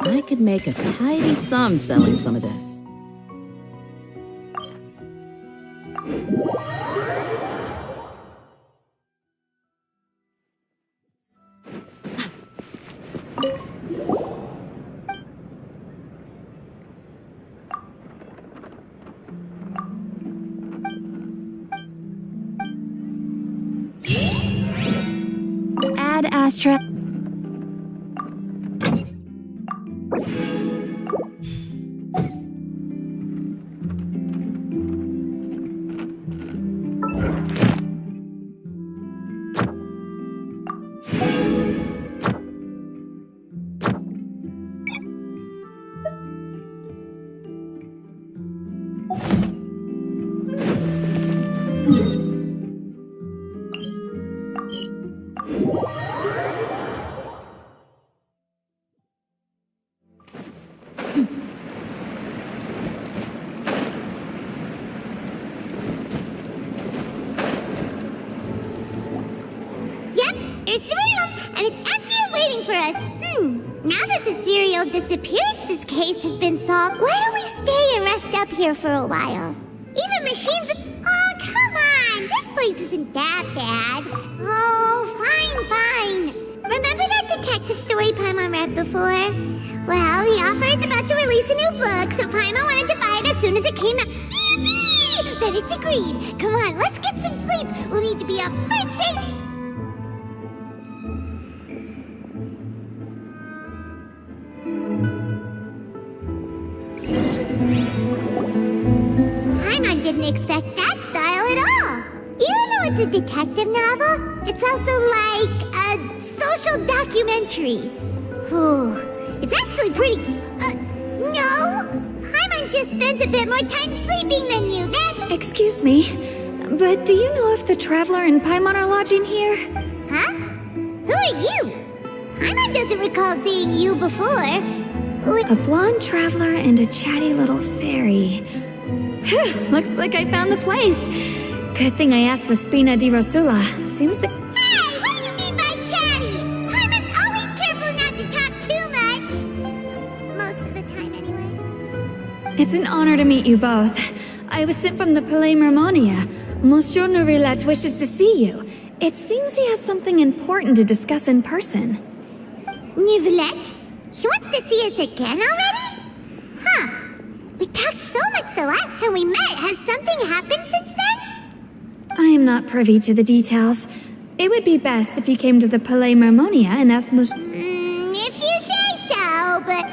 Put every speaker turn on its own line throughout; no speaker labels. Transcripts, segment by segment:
I could make a tidy sum selling some of this.
Ad Astra.
Now that the serial disappearances case has been solved, why don't we stay and rest up here for a while? Even machines... Oh, come on! This place isn't that bad. Oh, fine. Remember that detective story Paimon read before? Well, the author is about to release a new book, so Paimon wanted to buy it as soon as it came out. Then it's agreed. Come on, let's get some sleep. We'll need to be up first thing. Paimon didn't expect that style at all. Even though it's a detective novel, it's also like a social documentary. Whew. It's actually pretty... no! Paimon just spends a bit more time sleeping than you.
Excuse me, but do you know if the Traveler and Paimon are lodging here?
Huh? Who are you? Paimon doesn't recall seeing you before.
A blonde traveler and a chatty little fairy. Looks like I found the place. Good thing I asked the Spina di Rosula. Seems that...
Hey, what do you mean by chatty? Paimon's always careful not to talk too much. Most of the time, anyway.
It's an honor to meet you both. I was sent from the Palais Mermonia. Monsieur Nourillet wishes to see you. It seems he has something important to discuss in person.
Nourillet? He wants to see us again already? Huh. We talked so much the last time we met. Has something happened since then?
I am not privy to the details. It would be best if you came to the Palais Mermonia and asked Monsieur...
if you say so, but...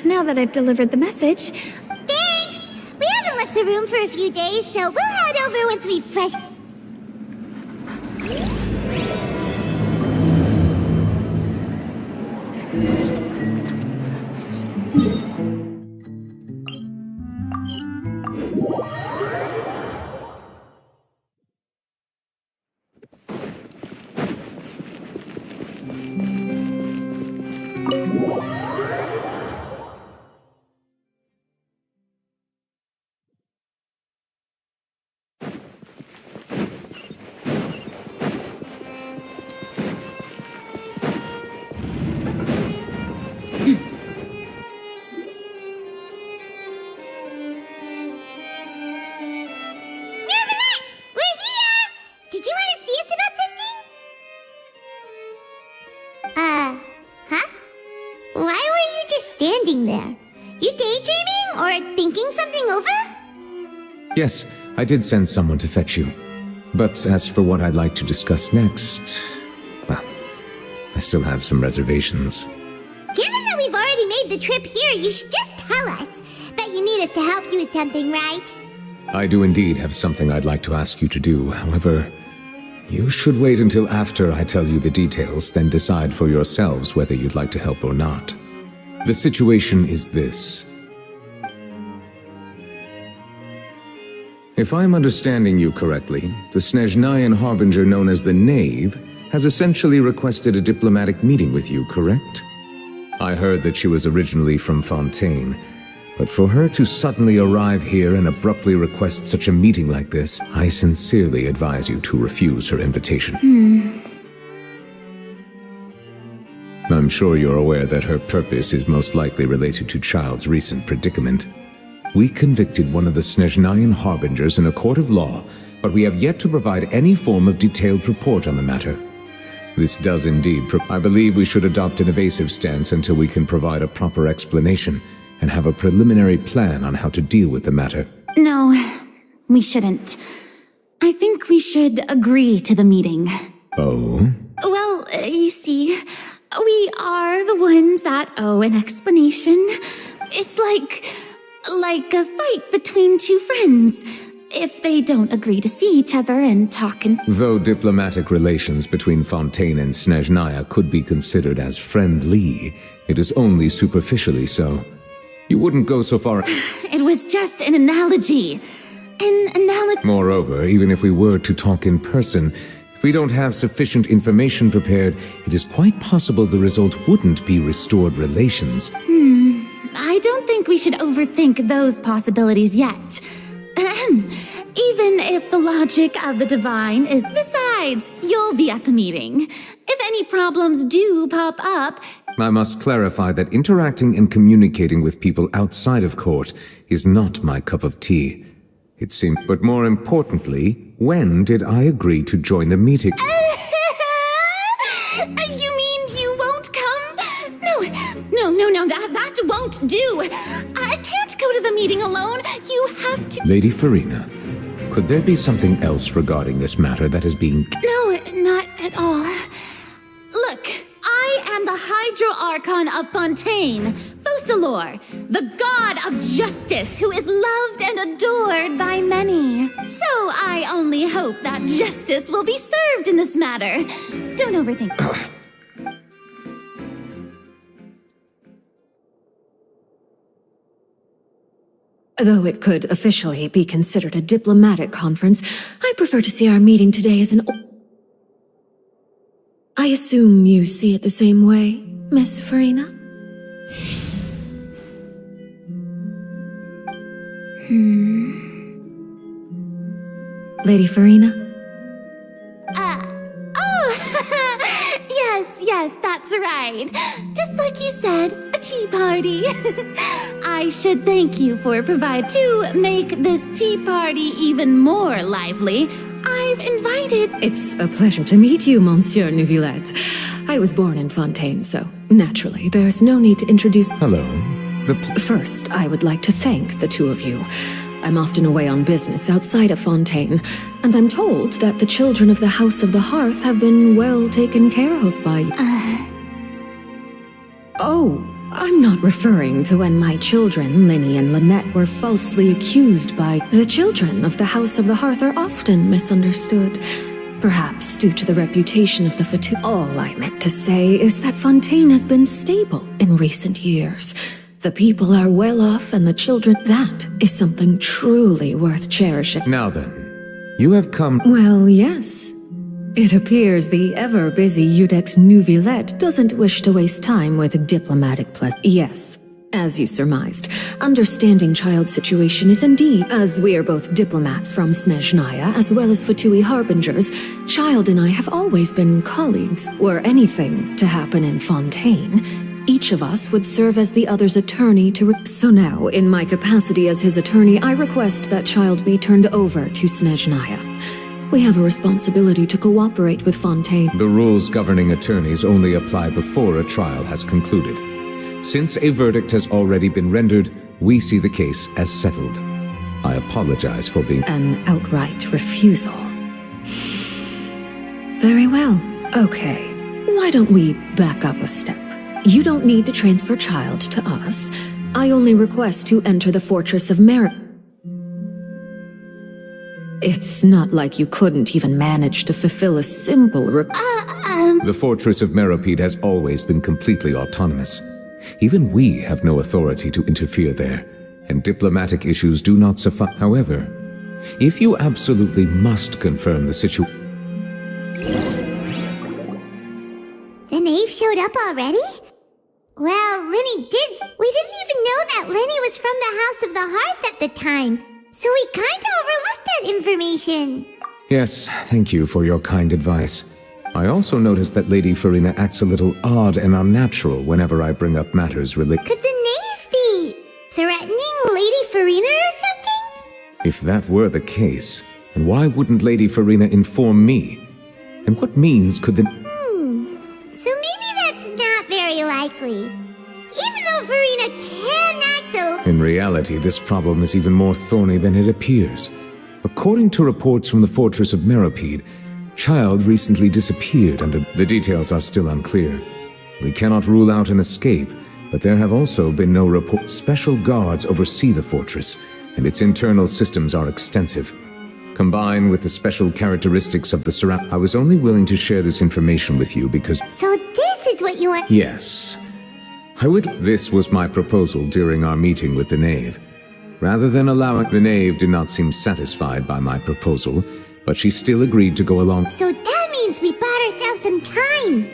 Now that I've delivered the message...
Thanks! We haven't left the room for a few days, so we'll head over once we've fresh...
Yes, I did send someone to fetch you. But as for what I'd like to discuss next, well, I still have some reservations.
Given that we've already made the trip here, you should just tell us. Bet you need us to help you with something, right?
I do indeed have something I'd like to ask you to do. However, you should wait until after I tell you the details, then decide for yourselves whether you'd like to help or not. The situation is this. If I'm understanding you correctly, the Snezhnayan Harbinger known as the Knave has essentially requested a diplomatic meeting with you, correct? I heard that she was originally from Fontain, but for her to suddenly arrive here and abruptly request such a meeting like this, I sincerely advise you to refuse her invitation. I'm sure you're aware that her purpose is most likely related to Child's recent predicament. We convicted one of the Snezhnayan Harbingers in a court of law, but we have yet to provide any form of detailed report on the matter. This does indeed I believe we should adopt an evasive stance until we can provide a proper explanation and have a preliminary plan on how to deal with the matter.
No, we shouldn't. I think we should agree to the meeting.
Oh?
Well, you see, we are the ones that owe an explanation. It's like a fight between two friends. If they don't agree to see each other and talk and...
Though diplomatic relations between Fontain and Snezhnaya could be considered as friendly, it is only superficially so. You wouldn't go so far...
It was just an analogy.
Moreover, even if we were to talk in person, if we don't have sufficient information prepared, it is quite possible the result wouldn't be restored relations.
I don't think we should overthink those possibilities yet. Even if the logic of the divine is... Besides, you'll be at the meeting. If any problems do pop up...
I must clarify that interacting and communicating with people outside of court is not my cup of tea. It seems... But more importantly, when did I agree to join the meeting?
You mean you won't come? No, that won't do. I can't go to the meeting alone. You have to...
Lady Farina, could there be something else regarding this matter that is being...
No, not at all. Look, I am the Hydro-Archon of Fontain, Focalor, the god of justice who is loved and adored by many. So I only hope that justice will be served in this matter. Don't overthink it.
Though it could officially be considered a diplomatic conference, I prefer to see our meeting today as an... I assume you see it the same way, Miss Farina? Lady Farina?
Yes, that's right. Just like you said, a tea party. I should thank you for providing to make this tea party even more lively. I've invited...
It's a pleasure to meet you, Monsieur Neuvillette. I was born in Fontaine, so naturally there's no need to introduce...
Hello.
First, I would like to thank the two of you. I'm often away on business outside of Fontaine, and I'm told that the children of the House of the Hearth have been well taken care of by... Oh, I'm not referring to when my children, Linny and Lynette, were falsely accused by... The children of the House of the Hearth are often misunderstood, perhaps due to the reputation of the Fatu... All I meant to say is that Fontaine has been stable in recent years. The people are well off and the children... That is something truly worth cherishing.
Now then, you have come...
Well, yes. It appears the ever-busy Udex Neuvillette doesn't wish to waste time with diplomatic Yes, as you surmised, understanding Child's situation is indeed... As we are both diplomats from Snezhnaya as well as Fatui Harbingers, Child and I have always been colleagues. Were anything to happen in Fontaine, each of us would serve as the other's attorney to... So now, in my capacity as his attorney, I request that Child be turned over to Snezhnaya. We have a responsibility to cooperate with Fontaine.
The rules governing attorneys only apply before a trial has concluded. Since a verdict has already been rendered, we see the case as settled. I apologize for being...
An outright refusal. Very well. Okay, why don't we back up a step? You don't need to transfer child to us. I only request to enter the Fortress of It's not like you couldn't even manage to fulfill a simple
The Fortress of Meripede has always been completely autonomous. Even we have no authority to interfere there, and diplomatic issues do not suffice. However, if you absolutely must confirm the situation...
The knave showed up already? Well, Lenny did. We didn't even know that Lenny was from the House of the Hearth at the time, so we kinda overlooked that information.
Yes, thank you for your kind advice. I also noticed that Lady Farina acts a little odd and unnatural whenever I bring up matters related.
Could the knave be threatening Lady Farina or something?
If that were the case, then why wouldn't Lady Farina inform me? And what means could the...
So maybe that's not very likely. Even though Farina can act a...
In reality, this problem is even more thorny than it appears. According to reports from the Fortress of Meripede, Child recently disappeared under... The details are still unclear. We cannot rule out an escape, but there have also been no reports. Special guards oversee the fortress, and its internal systems are extensive. Combined with the special characteristics of the surround... I was only willing to share this information with you because...
So this is what you want...
Yes. This was my proposal during our meeting with the knave. Rather than allowing... The knave did not seem satisfied by my proposal, but she still agreed to go along.
So that means we bought ourselves some time.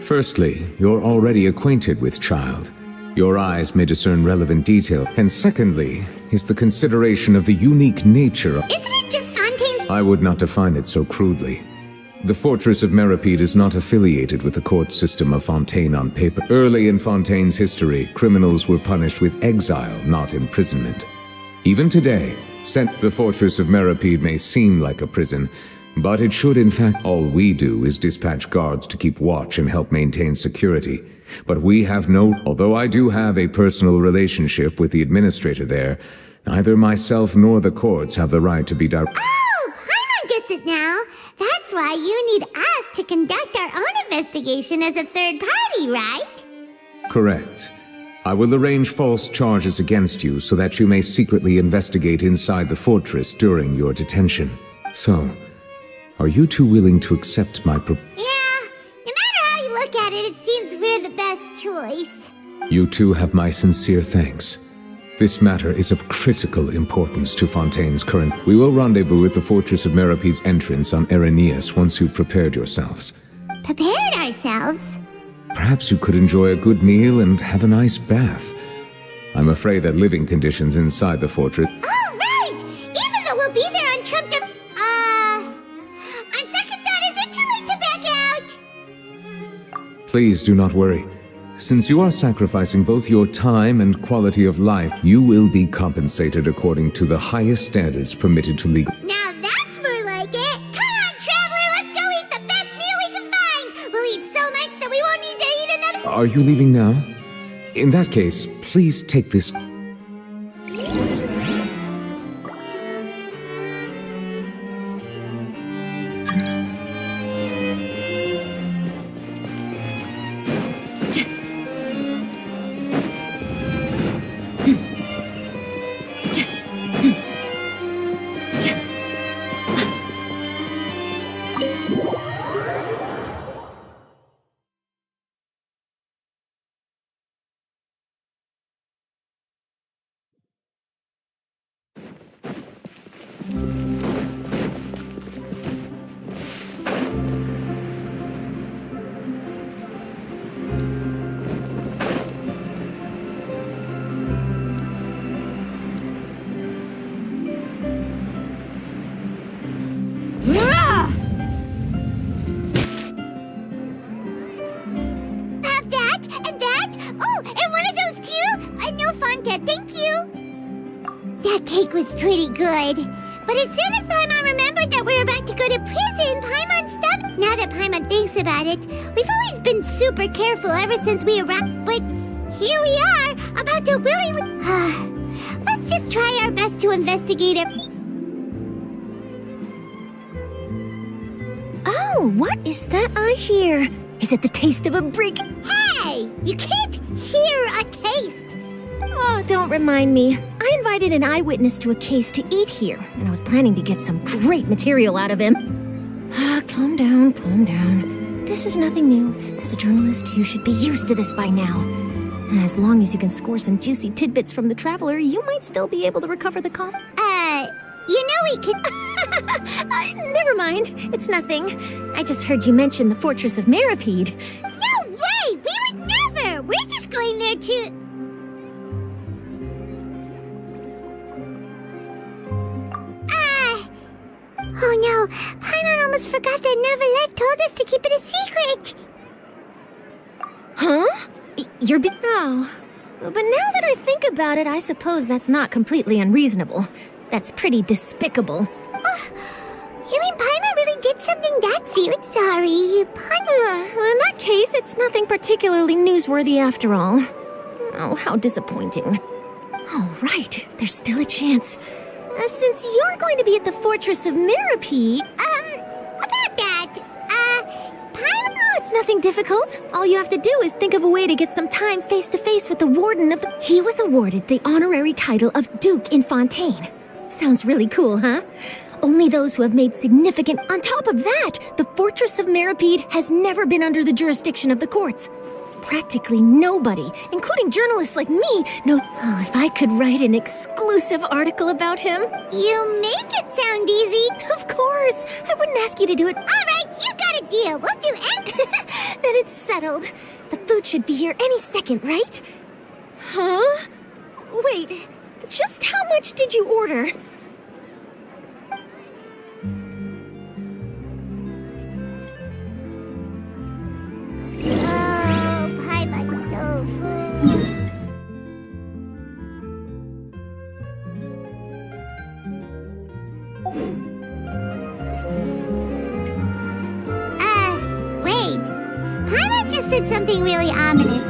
Firstly, you're already acquainted with Child. Your eyes may discern relevant detail. And secondly, is the consideration of the unique nature of...
Isn't it just Fontain?
I would not define it so crudely. The Fortress of Meripede is not affiliated with the court system of Fontain on paper. Early in Fontain's history, criminals were punished with exile, not imprisonment. Even today, the Fortress of Meripede may seem like a prison, but it should in fact... All we do is dispatch guards to keep watch and help maintain security. But we have no... Although I do have a personal relationship with the administrator there, neither myself nor the courts have the right to be direct...
Oh, Paimon gets it now. That's why you need us to conduct our own investigation as a third party, right?
Correct. I will arrange false charges against you so that you may secretly investigate inside the fortress during your detention. So, are you two willing to accept my
Yeah, no matter how you look at it, it seems we're the best choice.
You two have my sincere thanks. This matter is of critical importance to Fontaine's current... We will rendezvous at the Fortress of Meripede's entrance on Erinius once you've prepared yourselves.
Prepared ourselves?
Perhaps you could enjoy a good meal and have a nice bath. I'm afraid that living conditions inside the fortress...
Oh, right! Even though we'll be there on Trump to... On second thought, is it too late to back out?
Please do not worry. Since you are sacrificing both your time and quality of life, you will be compensated according to the highest standards permitted to legal...
Now that's more like it! Come on, traveler, let's go eat the best meal we can find! We'll eat so much that we won't need to eat another...
Are you leaving now? In that case, please take this...
Have that, and that. Oh, and one of those too. No Fontain, thank you. That cake was pretty good. But as soon as Paimon remembered that we were about to go to prison, Paimon stopped. Now that Paimon thinks about it, we've always been super careful ever since we arrived. But here we are, about to willingly... Let's just try our best to investigate it.
Oh, what is that I hear? Is it the taste of a brick?
Hey! You can't hear a taste!
Oh, don't remind me. I invited an eyewitness to a case to eat here, and I was planning to get some great material out of him. Calm down, calm down. This is nothing new. As a journalist, you should be used to this by now. And as long as you can score some juicy tidbits from the traveler, you might still be able to recover the cost.
You know we could...
Never mind. It's nothing. I just heard you mention the Fortress of Meripede.
No way! We would never! We're just going there to... Oh no, Paimon almost forgot that Neverlet told us to keep it a secret!
Huh? You're Oh. But now that I think about it, I suppose that's not completely unreasonable. That's pretty despicable.
You mean Paimon really did something that serious? Sorry, Paimon...
Well, in that case, it's nothing particularly newsworthy after all. Oh, how disappointing. Oh, right. There's still a chance. Since you're going to be at the Fortress of Meripede...
about that, Paimon...
Oh, it's nothing difficult. All you have to do is think of a way to get some time face-to-face with the warden of the... He was awarded the honorary title of Duke in Fontain. Sounds really cool, huh? Only those who have made significant... On top of that, the Fortress of Meripede has never been under the jurisdiction of the courts. Practically nobody, including journalists like me, know... Oh, if I could write an exclusive article about him.
You make it sound easy.
Of course. I wouldn't ask you to do it.
All right, you got a deal. We'll do it.
Then it's settled. The food should be here any second, right? Huh? Wait, just how much did you order?
Oh, Paimon's so full. Wait. Paimon just said something really ominous.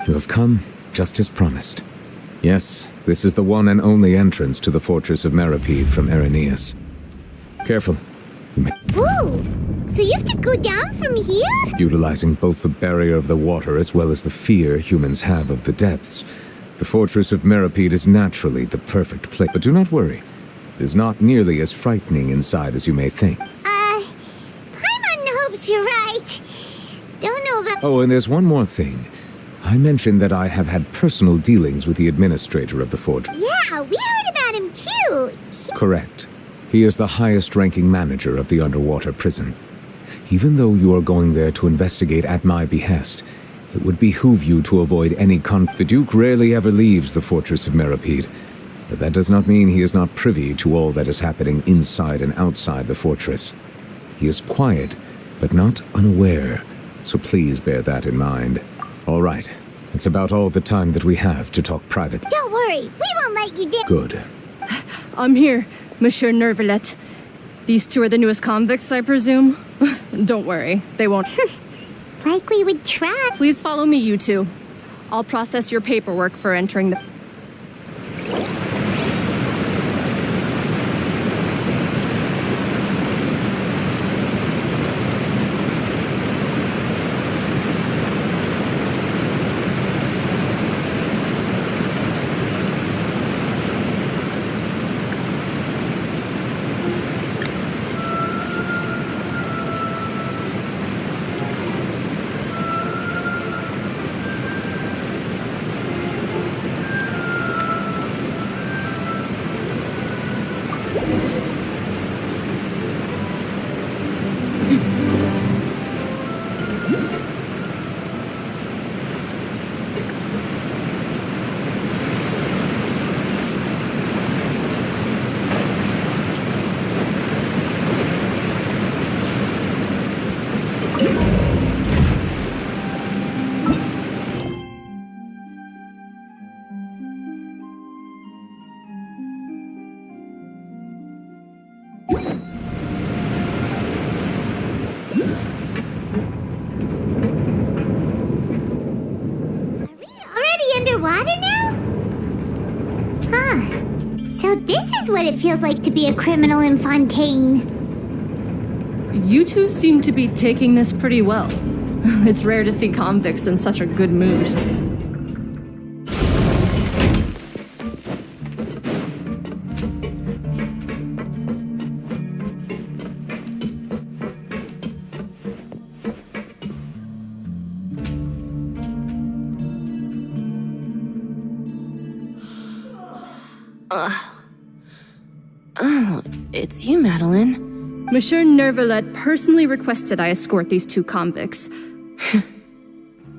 You have come, just as promised. Yes, this is the one and only entrance to the Fortress of Meripede from Irenaeus. Careful. You may...
Whoa! So you have to go down from here?
Utilizing both the barrier of the water as well as the fear humans have of the depths, the Fortress of Meripede is naturally the perfect place. But do not worry. It is not nearly as frightening inside as you may think.
Paimon hopes you're right. Don't know about...
Oh, and there's one more thing. I mentioned that I have had personal dealings with the administrator of the fortress.
Yeah, we heard about him too.
Correct. He is the highest-ranking manager of the underwater prison. Even though you are going there to investigate at my behest, it would behoove you to avoid any The Duke rarely ever leaves the Fortress of Meripede, but that does not mean he is not privy to all that is happening inside and outside the fortress. He is quiet, but not unaware, so please bear that in mind. All right, it's about all the time that we have to talk private.
Don't worry, we won't let you down.
Good.
I'm here, Monsieur Nervalet. These two are the newest convicts, I presume? Don't worry, they won't.
Like we would try.
Please follow me, you two. I'll process your paperwork for entering the...
So this is what it feels like to be a criminal in Fontaine.
You two seem to be taking this pretty well. It's rare to see convicts in such a good mood.
It's you, Madeline.
Monsieur Nervalet personally requested I escort these two convicts.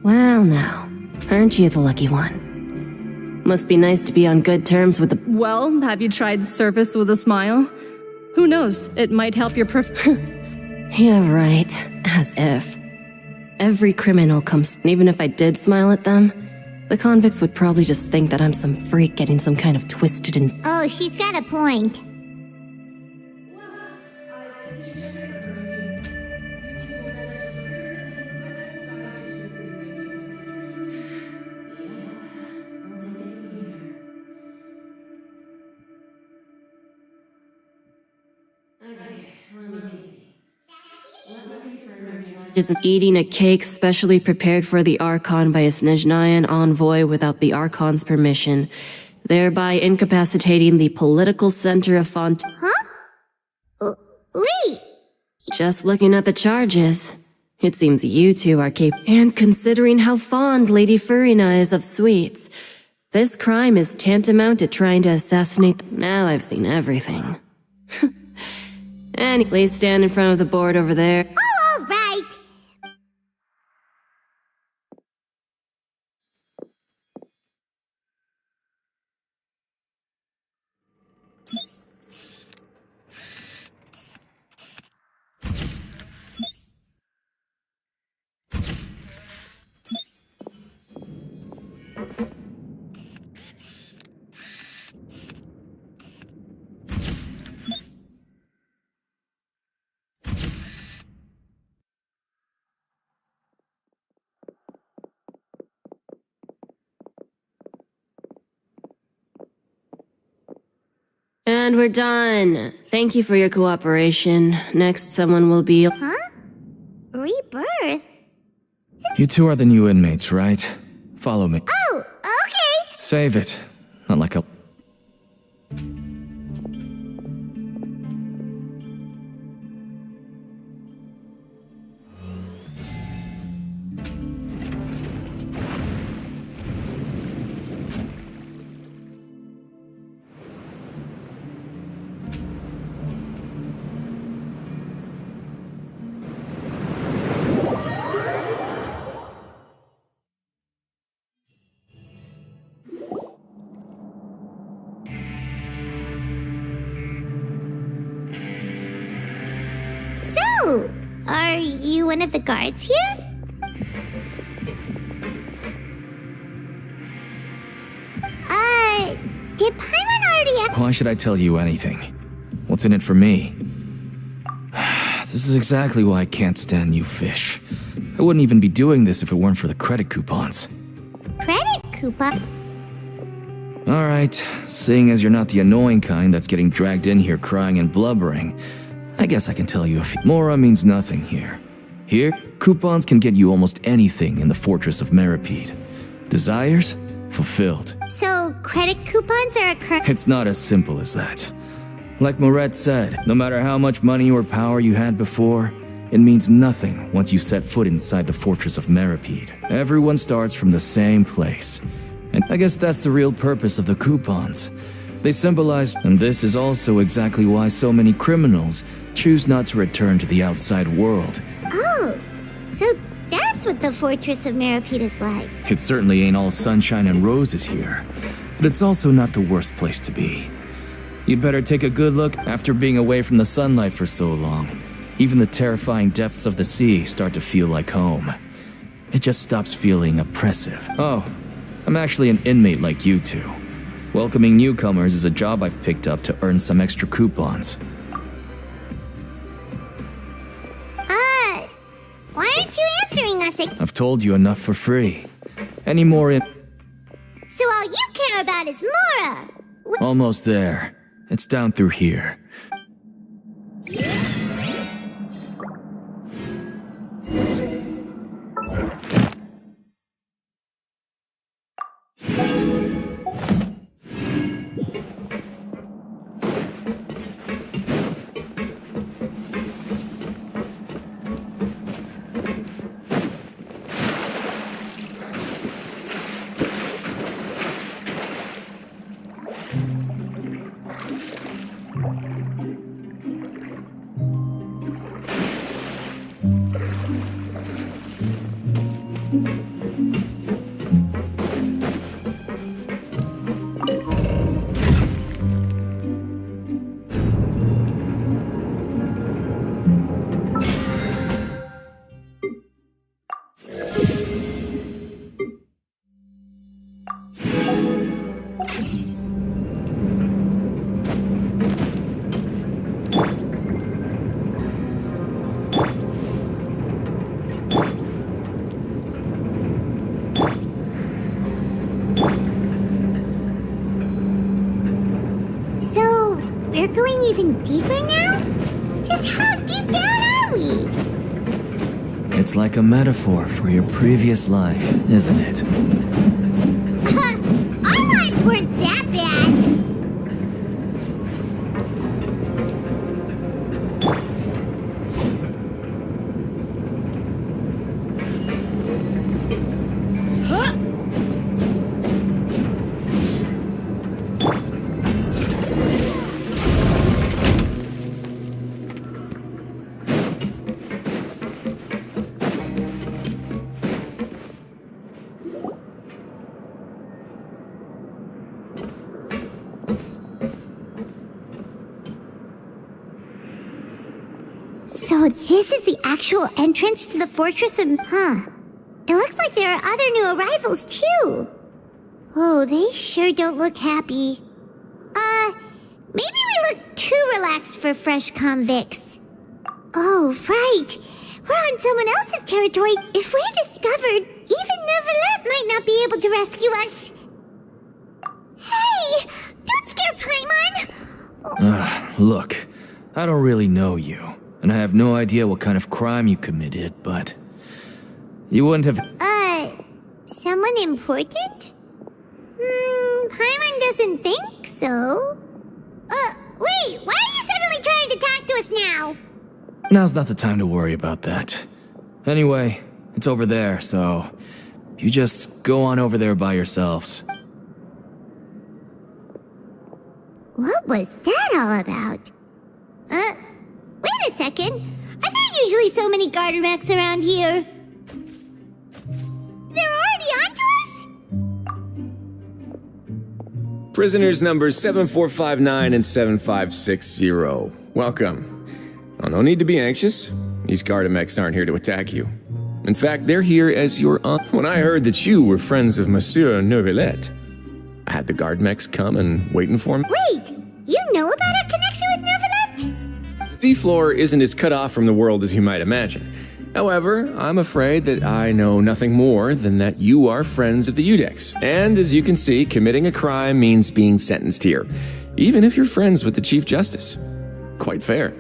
Well now, aren't you the lucky one? Must be nice to be on good terms with the—
Well, have you tried service with a smile? Who knows, it might help your
Yeah, right. As if. Every criminal comes— Even if I did smile at them, the convicts would probably just think that I'm some freak getting some kind of twisted and—
Oh, she's got a point.
Is eating a cake specially prepared for the Archon by a Snezhnayan envoy without the Archon's permission, thereby incapacitating the political center of Fontain.
Huh? Wait!
Just looking at the charges, it seems you two are capable. And considering how fond Lady Furina is of sweets, this crime is tantamount to trying to assassinate— Now I've seen everything. And please stand in front of the board over there.
Oh, all right!
And we're done. Thank you for your cooperation. Next, someone will be—
Huh? Rebirth?
You two are the new inmates, right? Follow me.
Oh, okay!
Save it. Not like a—
So, are you one of the guards here? Did Paimon already—
Why should I tell you anything? What's in it for me? This is exactly why I can't stand you fish. I wouldn't even be doing this if it weren't for the credit coupons.
Credit coupon?
Alright, seeing as you're not the annoying kind that's getting dragged in here crying and blubbering, I guess I can tell you a few. Mora means nothing here. Here, coupons can get you almost anything in the Fortress of Meripede. Desires? Fulfilled.
So, credit coupons are a
It's not as simple as that. Like Moret said, no matter how much money or power you had before, it means nothing once you set foot inside the Fortress of Meripede. Everyone starts from the same place. And I guess that's the real purpose of the coupons. They symbolize— And this is also exactly why so many criminals choose not to return to the outside world.
Oh, so that's what the Fortress of Meripede is like.
It certainly ain't all sunshine and roses here, but it's also not the worst place to be. You'd better take a good look. After being away from the sunlight for so long, even the terrifying depths of the sea start to feel like home. It just stops feeling oppressive. Oh, I'm actually an inmate like you two. Welcoming newcomers is a job I've picked up to earn some extra coupons.
Why aren't you answering us?
I've told you enough for free. Any more in—
So all you care about is Mora!
Almost there. It's down through here.
So, we're going even deeper now? Just how deep down are we?
It's like a metaphor for your previous life, isn't it?
Our lives weren't that bad. So this is the actual entrance to the fortress of... It looks like there are other new arrivals, too. Oh, they sure don't look happy. Maybe we look too relaxed for fresh convicts. Oh, right. We're on someone else's territory. If we're discovered, even Nervalette might not be able to rescue us. Hey! Don't scare Paimon!
Look, I don't really know you, and I have no idea what kind of crime you committed, but... You wouldn't have...
Someone important? Paimon doesn't think so. Wait, why are you suddenly trying to talk to us now?
Now's not the time to worry about that. Anyway, it's over there, so... You just go on over there by yourselves.
What was that all about? Wait a second. Are there usually so many garter mechs around here? They're already onto us?
Prisoners numbers 7459 and 7560. Welcome. Oh, no need to be anxious. These Gardamex aren't here to attack you. In fact, they're here as your When I heard that you were friends of Monsieur Nervalette, I had the Gardamex come and wait and inform.
Wait, you know about our connection with Nervalette?
The seafloor isn't as cut off from the world as you might imagine. However, I'm afraid that I know nothing more than that you are friends of the Udex. And as you can see, committing a crime means being sentenced here, even if you're friends with the Chief Justice. Quite fair.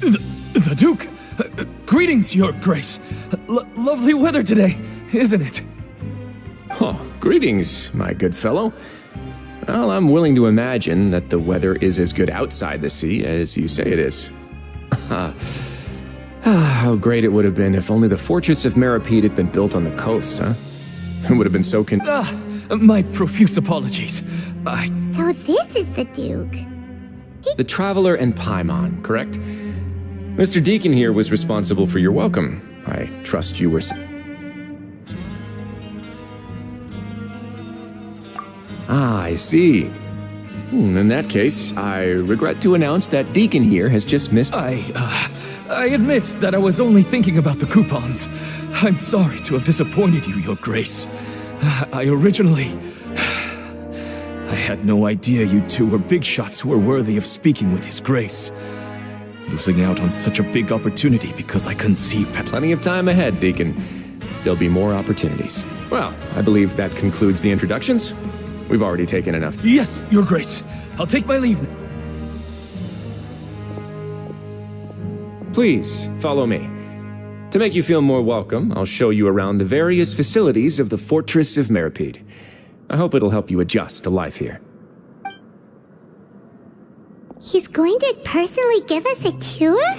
The Duke! Greetings, Your Grace. Lovely weather today, isn't it?
Oh, greetings, my good fellow. Well, I'm willing to imagine that the weather is as good outside the sea as you say it is. How great it would have been if only the fortress of Meripede had been built on the coast, huh? It would have been so
My profuse apologies.
So this is the Duke.
The Traveler and Paimon, correct? Mr. Deacon here was responsible for your welcome. I trust you were... I see. In that case, I regret to announce that Deacon here has just missed...
I admit that I was only thinking about the coupons. I'm sorry to have disappointed you, Your Grace. I had no idea you two were big shots who were worthy of speaking with His Grace. Losing out on such a big opportunity because I couldn't see...
Plenty of time ahead, Deacon. there'll be more opportunities. Well, I believe that concludes the introductions. We've already taken enough.
Yes, Your Grace. I'll take my leave.
Please, follow me. To make you feel more welcome, I'll show you around the various facilities of the Fortress of Meripede. I hope it'll help you adjust to life here.
He's going to personally give us a cure?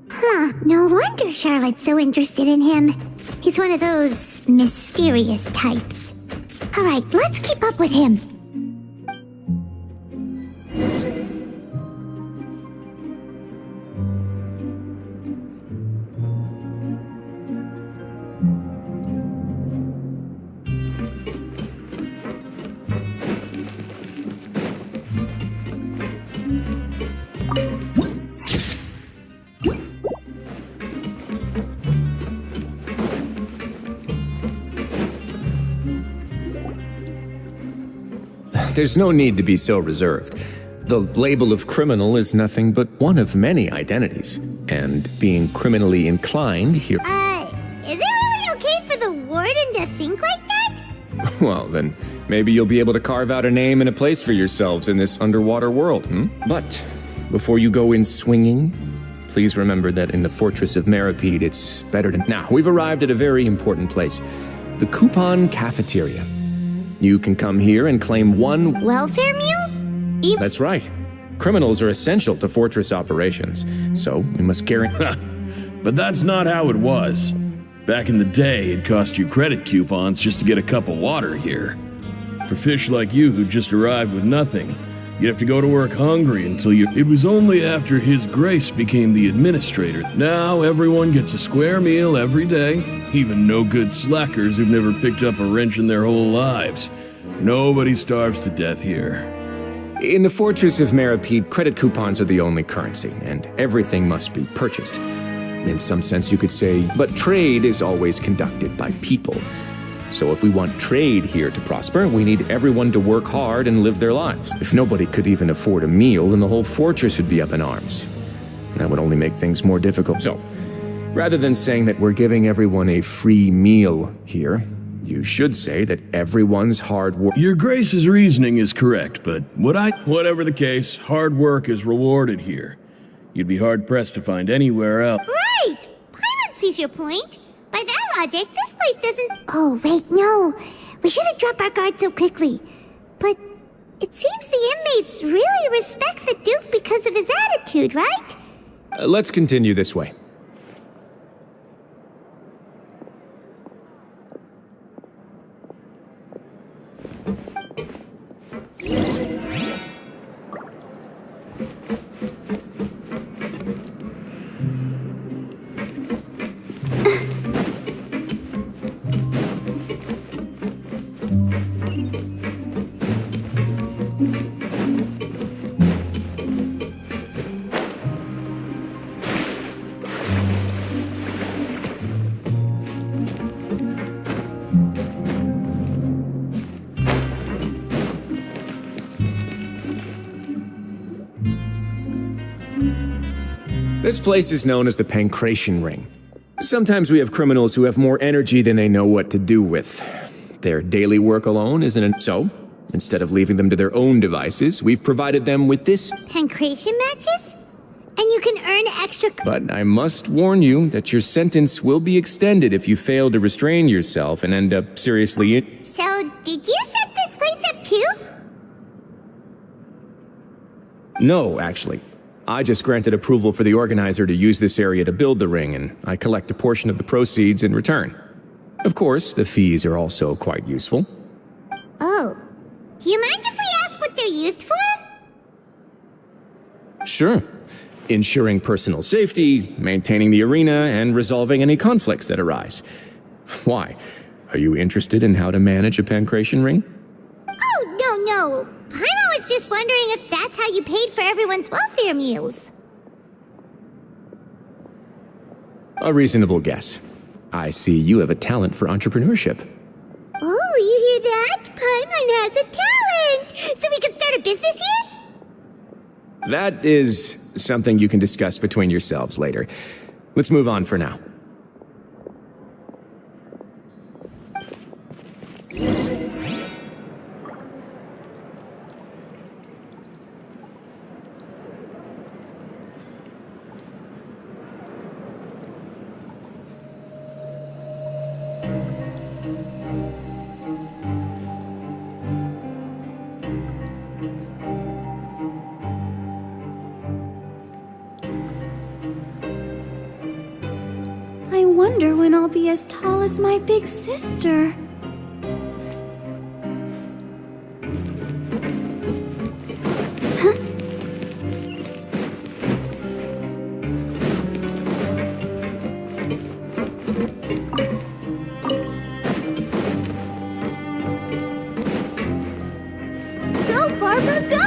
Huh, no wonder Charlotte's so interested in him. He's one of those mysterious types. Alright, let's keep up with him.
There's no need to be so reserved. The label of criminal is nothing but one of many identities. And being criminally inclined here...
Is it really okay for the warden to think like that?
Well, then, maybe you'll be able to carve out a name and a place for yourselves in this underwater world, But, before you go in swinging, please remember that in the Fortress of Meripede, it's better to... Now, we've arrived at a very important place. The Coupon Cafeteria. You can come here and claim one...
Welfare meal?
That's right. Criminals are essential to Fortress operations, so we must guarantee...
But that's not how it was. Back in the day, it cost you credit coupons just to get a cup of water here. For fish like you who just arrived with nothing, you'd have to go to work hungry until you... It was only after His Grace became the administrator. Now everyone gets a square meal every day, even no-good slackers who've never picked up a wrench in their whole lives. Nobody starves to death here.
In the Fortress of Meripede, credit coupons are the only currency, and everything must be purchased. In some sense, you could say, but trade is always conducted by people. So if we want trade here to prosper, we need everyone to work hard and live their lives. If nobody could even afford a meal, then the whole fortress would be up in arms. That would only make things more difficult. So, rather than saying that we're giving everyone a free meal here, you should say that everyone's hard work...
Your Grace's reasoning is correct, but whatever the case, hard work is rewarded here. You'd be hard-pressed to find anywhere else.
Right! Paimon sees your point. By that logic, this place doesn't... Oh, wait, no. We shouldn't drop our guard so quickly. But it seems the inmates really respect the Duke because of his attitude, right?
Let's continue this way. This place is known as the Pancration Ring. Sometimes we have criminals who have more energy than they know what to do with. Their daily work alone isn't enough. So, instead of leaving them to their own devices, we've provided them with this...
Pancration matches? And you can earn extra...
But I must warn you that your sentence will be extended if you fail to restrain yourself and end up seriously in...
So, did you set this place up too?
No, actually. I just granted approval for the organizer to use this area to build the ring, and I collect a portion of the proceeds in return. Of course, the fees are also quite useful.
Oh. Do you mind if we ask what they're used for?
Sure. Ensuring personal safety, maintaining the arena, and resolving any conflicts that arise. Why? Are you interested in how to manage a pancration ring?
Oh, no. Paimon was just wondering if that's how you paid for everyone's welfare meals.
A reasonable guess. I see you have a talent for entrepreneurship.
Oh, you hear that? Paimon has a talent! So we can start a business here?
That is something you can discuss between yourselves later. Let's move on for now.
be as tall as my big sister.
Go, Barbara, go!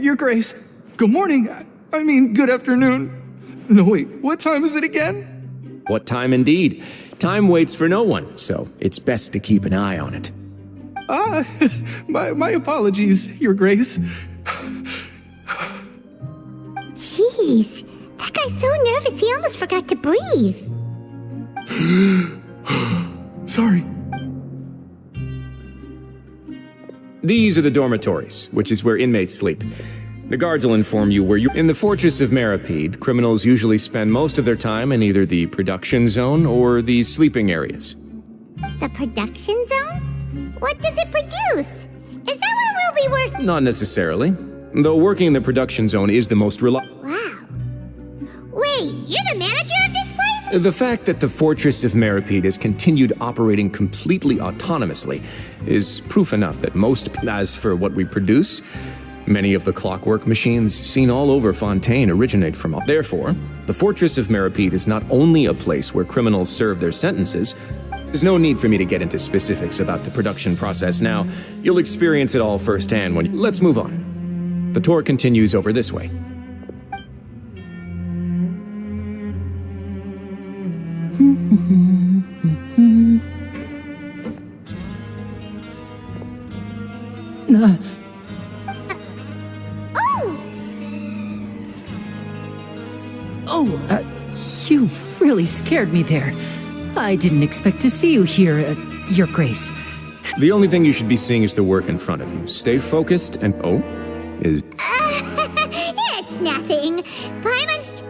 Your Grace. Good morning. I mean, good afternoon. No, wait, what time is it again?
What time indeed? Time waits for no one, so it's best to keep an eye on it.
My apologies, Your Grace.
Jeez, that guy's so nervous he almost forgot to breathe.
Sorry.
These are the dormitories, which is where inmates sleep. The guards will inform you where you... In the Fortress of Maripede, criminals usually spend most of their time in either the production zone or the sleeping areas.
The production zone? What does it produce? Is that where we'll be working?
Not necessarily, though working in the production zone is the most reliable.
Wow. Wait, you're the manager of this place?
The fact that the Fortress of Maripede has continued operating completely autonomously is proof enough that most... As for what we produce, many of the clockwork machines seen all over Fontain originate from... Therefore, the Fortress of Maripede is not only a place where criminals serve their sentences. There's no need for me to get into specifics about the production process now. You'll experience it all firsthand when... Let's move on. The tour continues over this way.
You really scared me there. I didn't expect to see you here, Your Grace.
The only thing you should be seeing is the work in front of you. Stay focused and... Oh? Is...
It's nothing. Paimon's...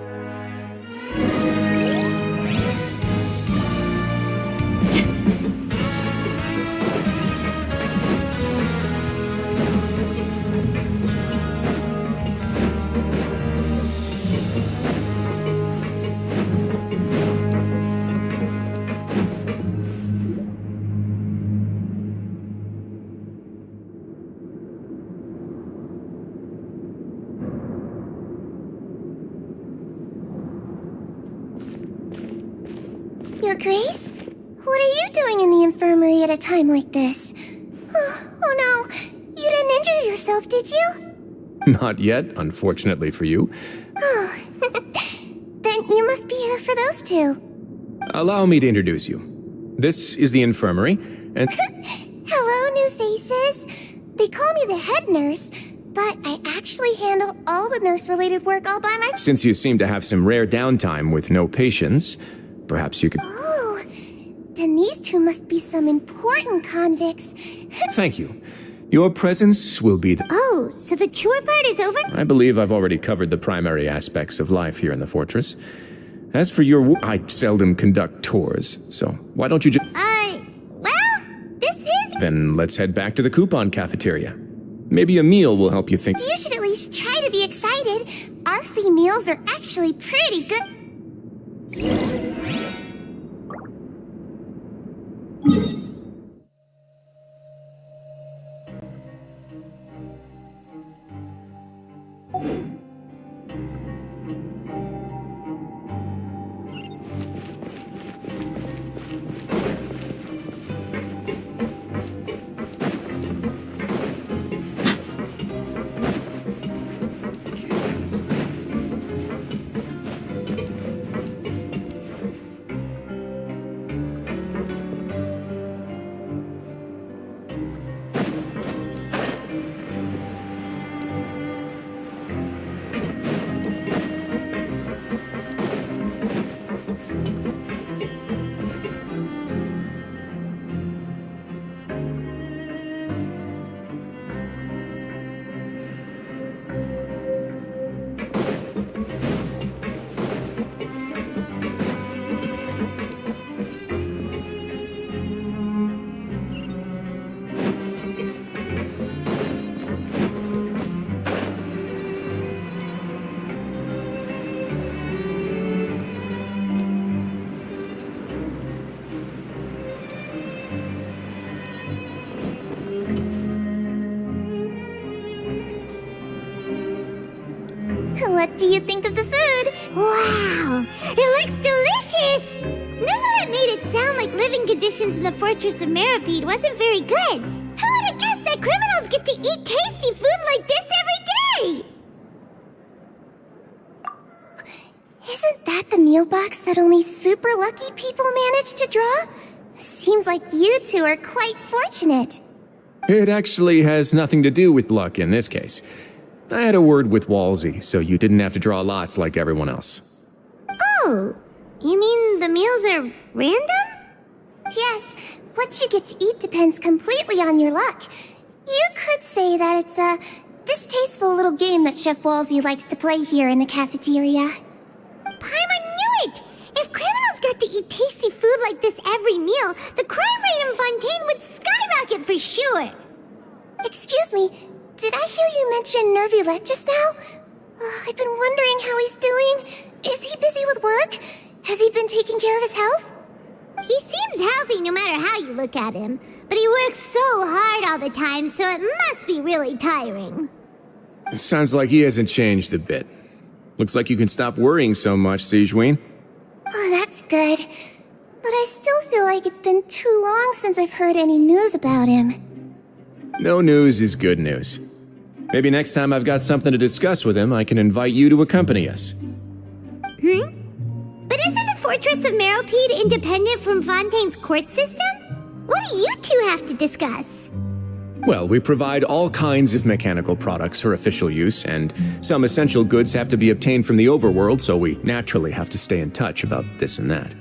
Your Grace? What are you doing in the infirmary at a time like this? Oh no, you didn't injure yourself, did you?
Not yet, unfortunately for you.
Oh, then you must be here for those two.
Allow me to introduce you. This is the infirmary, and...
Hello, new faces. They call me the head nurse, but I actually handle all the nurse-related work all by myself.
Since you seem to have some rare downtime with no patients, perhaps you could...
Oh, then these two must be some important convicts.
Thank you. Your presence will be the...
Oh, so the tour part is over?
I believe I've already covered the primary aspects of life here in the fortress. As for your... I seldom conduct tours, so why don't you just...
Well, this is...
Then let's head back to the coupon cafeteria. Maybe a meal will help you think.
You should at least try to be excited. Our free meals are actually pretty good. What do you think of the food? Wow, it looks delicious! Neverlet made it sound like living conditions in the Fortress of Meripede wasn't very good. Who would have guessed that criminals get to eat tasty food like this every day? Isn't that the meal box that only super lucky people manage to draw? Seems like you two are quite fortunate.
It actually has nothing to do with luck in this case. I had a word with Walsey, so you didn't have to draw lots like everyone else.
Oh, you mean the meals are random? Yes, what you get to eat depends completely on your luck. You could say that it's a distasteful little game that Chef Walsey likes to play here in the cafeteria. Paimon knew it! If criminals got to eat tasty food like this every meal, the crime rate in Fontaine would skyrocket for sure! Excuse me, did I hear you mention Nervulette just now? I've been wondering how he's doing. Is he busy with work? Has he been taking care of his health? He seems healthy no matter how you look at him, but he works so hard all the time, so it must be really tiring.
It sounds like he hasn't changed a bit. Looks like you can stop worrying so much, Sigewinne.
Oh, that's good. But I still feel like it's been too long since I've heard any news about him.
No news is good news. Maybe next time I've got something to discuss with him, I can invite you to accompany us.
But isn't the Fortress of Meripede independent from Fontaine's court system? What do you two have to discuss?
Well, we provide all kinds of mechanical products for official use, and some essential goods have to be obtained from the overworld, so we naturally have to stay in touch about this and that.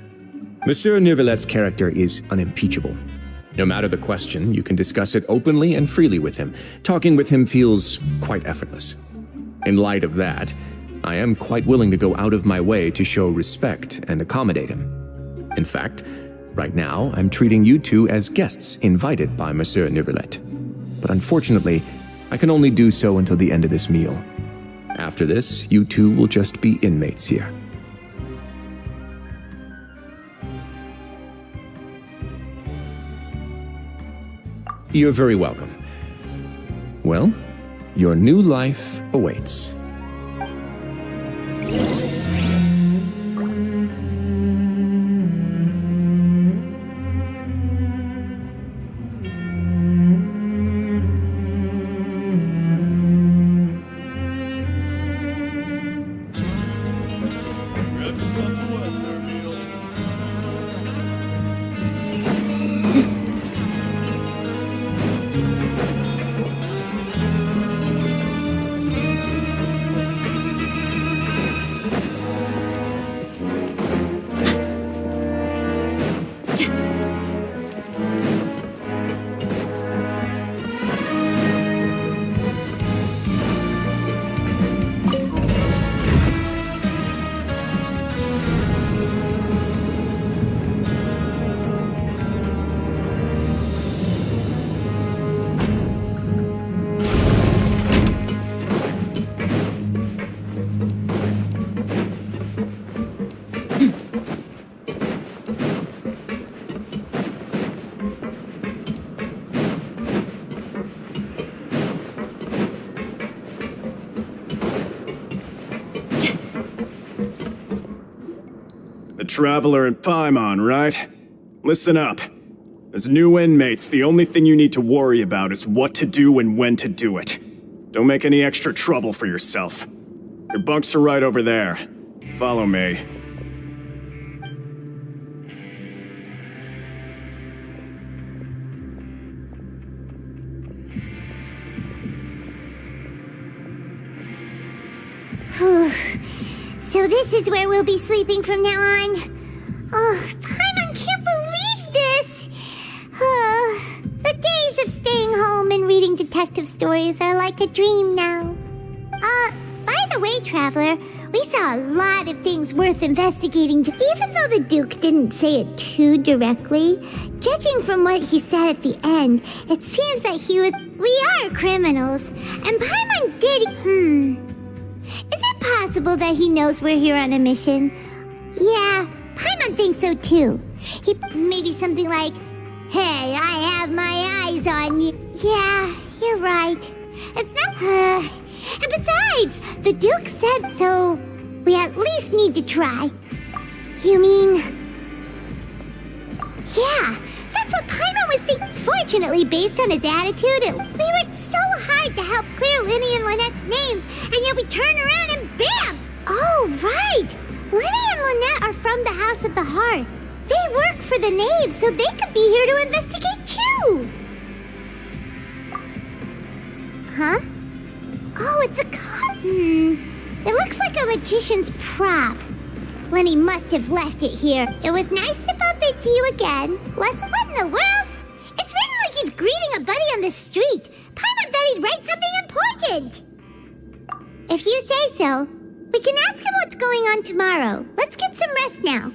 Monsieur Nervulette's character is unimpeachable. No matter the question, you can discuss it openly and freely with him. Talking with him feels quite effortless. In light of that, I am quite willing to go out of my way to show respect and accommodate him. In fact, right now, I'm treating you two as guests invited by Monsieur Nervulette. But unfortunately, I can only do so until the end of this meal. After this, you two will just be inmates here. You're very welcome. Well, your new life awaits.
Traveler and Paimon, right? Listen up. As new inmates, the only thing you need to worry about is what to do and when to do it. Don't make any extra trouble for yourself. Your bunks are right over there. Follow me.
So this is where we'll be sleeping from now on. Oh, Paimon can't believe this! The days of staying home and reading detective stories are like a dream now. By the way, Traveler, we saw a lot of things worth investigating. Even though the Duke didn't say it too directly, judging from what he said at the end, it seems that we are criminals. And Paimon did... Is it possible that he knows we're here on a mission? Yeah, Paimon thinks so too. He maybe something like, "Hey, I have my eyes on you." Yeah, you're right. It's not... And besides, the Duke said so. We at least need to try. You mean... Yeah, that's what Paimon was thinking. Fortunately, based on his attitude, we worked so hard to help clear Linny and Lynette's names, and yet we turn around and bam! Oh, right! Linny and Lynette are from the House of the Hearth. They work for the Knaves, so they could be here to investigate too! Huh? Oh, it's a cup. It looks like a magician's prop. Lenny must have left it here. It was nice to bump into you again. What in the world? It's written like he's greeting a buddy on the street. Paimon thought he'd write something important. If you say so, we can ask him what's going on tomorrow. Let's get some rest now.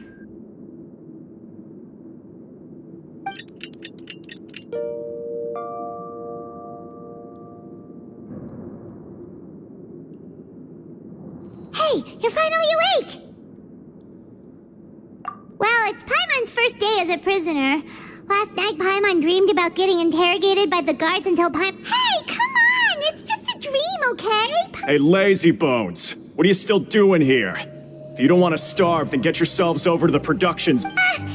Hey, you're finally awake! Well, it's Paimon's first day as a prisoner. Last night, Paimon dreamed about getting interrogated by the guards until Paimon... Hey, come on! It's just a dream, okay?
Hey, lazy bones! What are you still doing here? If you don't want to starve, then get yourselves over to the productions.
Sorry!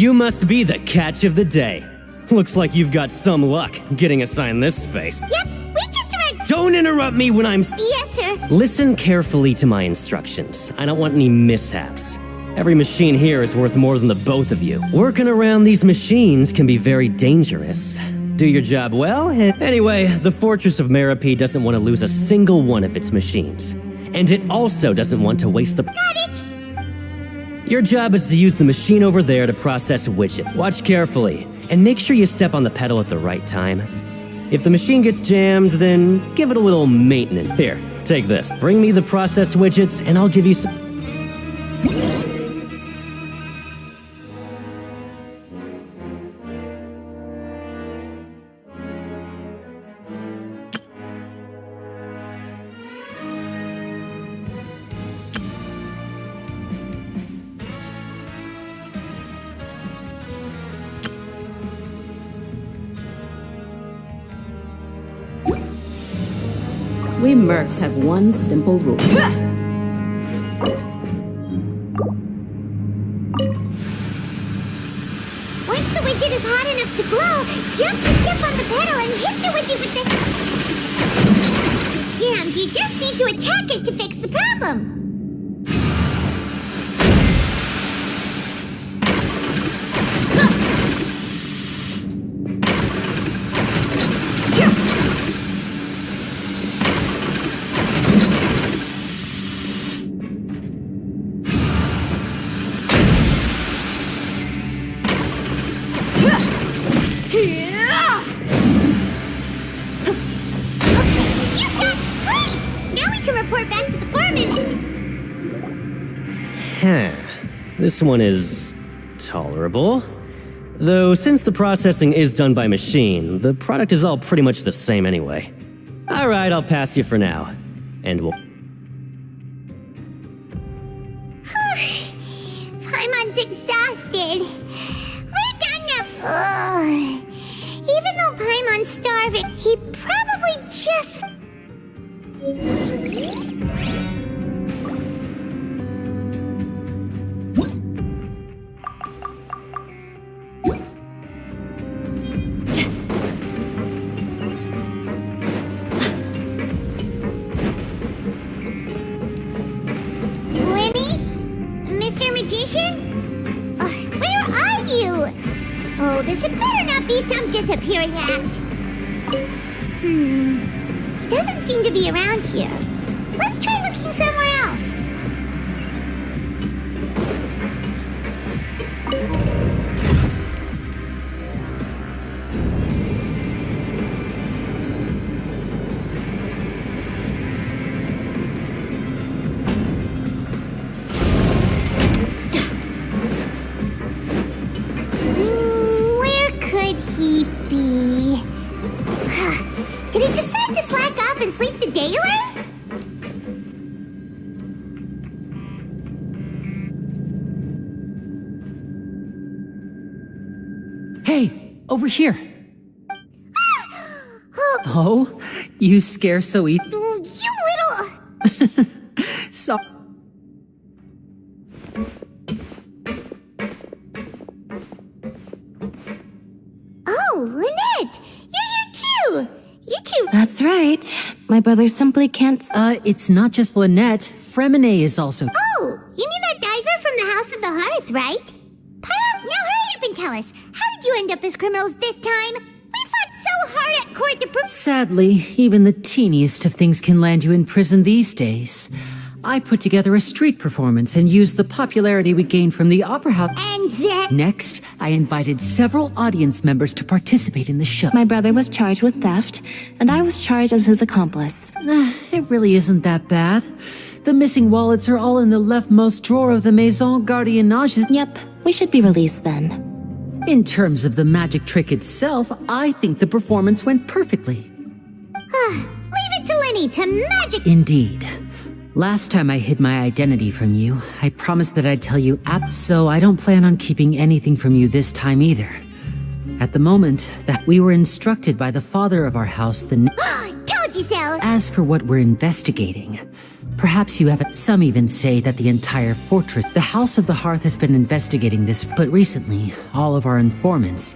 You must be the catch of the day. Looks like you've got some luck getting assigned this space.
Yep, we just arrived.
Don't interrupt me when I'm...
Yes, sir.
Listen carefully to my instructions. I don't want any mishaps. Every machine here is worth more than the both of you. Working around these machines can be very dangerous. Do your job well. Anyway, the Fortress of Merope doesn't want to lose a single one of its machines. And it also doesn't want to waste the...
Got it!
Your job is to use the machine over there to process a widget. Watch carefully, and make sure you step on the pedal at the right time. If the machine gets jammed, then give it a little maintenance. Here, take this. Bring me the process widgets, and I'll give you some...
We mercs have one simple rule.
Once the widget is hot enough to glow, jump to step on the pedal and hit the widget with the... It's jammed. You just need to attack it to fix the problem.
This one is tolerable. Though since the processing is done by machine, the product is all pretty much the same anyway. Alright, I'll pass you for now. And we'll...
Paimon's exhausted. We're done now. Ugh. Even though Paimon's starving, he probably just... Oh, this had better not be some disappearing act. He doesn't seem to be around here. Let's try looking somewhere else. Did he decide to slack off and sleep the day away?
Hey, over here. Oh, you scare so easy.
You little...
So...
Oh, Lynette! You're here too! You two...
That's right. My brother simply can't...
it's not just Lynette. Fremine is also...
Oh, you mean that diver from the House of the Hearth, right? Pyro, now hurry up and tell us. How did you end up as criminals this time? We fought so hard at court to prove...
Sadly, even the teeniest of things can land you in prison these days. I put together a street performance and used the popularity we gained from the Opera House.
And then...
Next, I invited several audience members to participate in the show.
My brother was charged with theft, and I was charged as his accomplice.
It really isn't that bad. The missing wallets are all in the leftmost drawer of the Maison Gardiennage.
Yep, we should be released then.
In terms of the magic trick itself, I think the performance went perfectly.
Leave it to Lenny to magic...
Indeed. Last time I hid my identity from you, I promised that I'd tell you so I don't plan on keeping anything from you this time either. At the moment, that we were instructed by the father of our house,
Told you so!
As for what we're investigating, Perhaps you have some even say that the entire fortress. The House of the Hearth has been investigating this, but recently, all of our informants,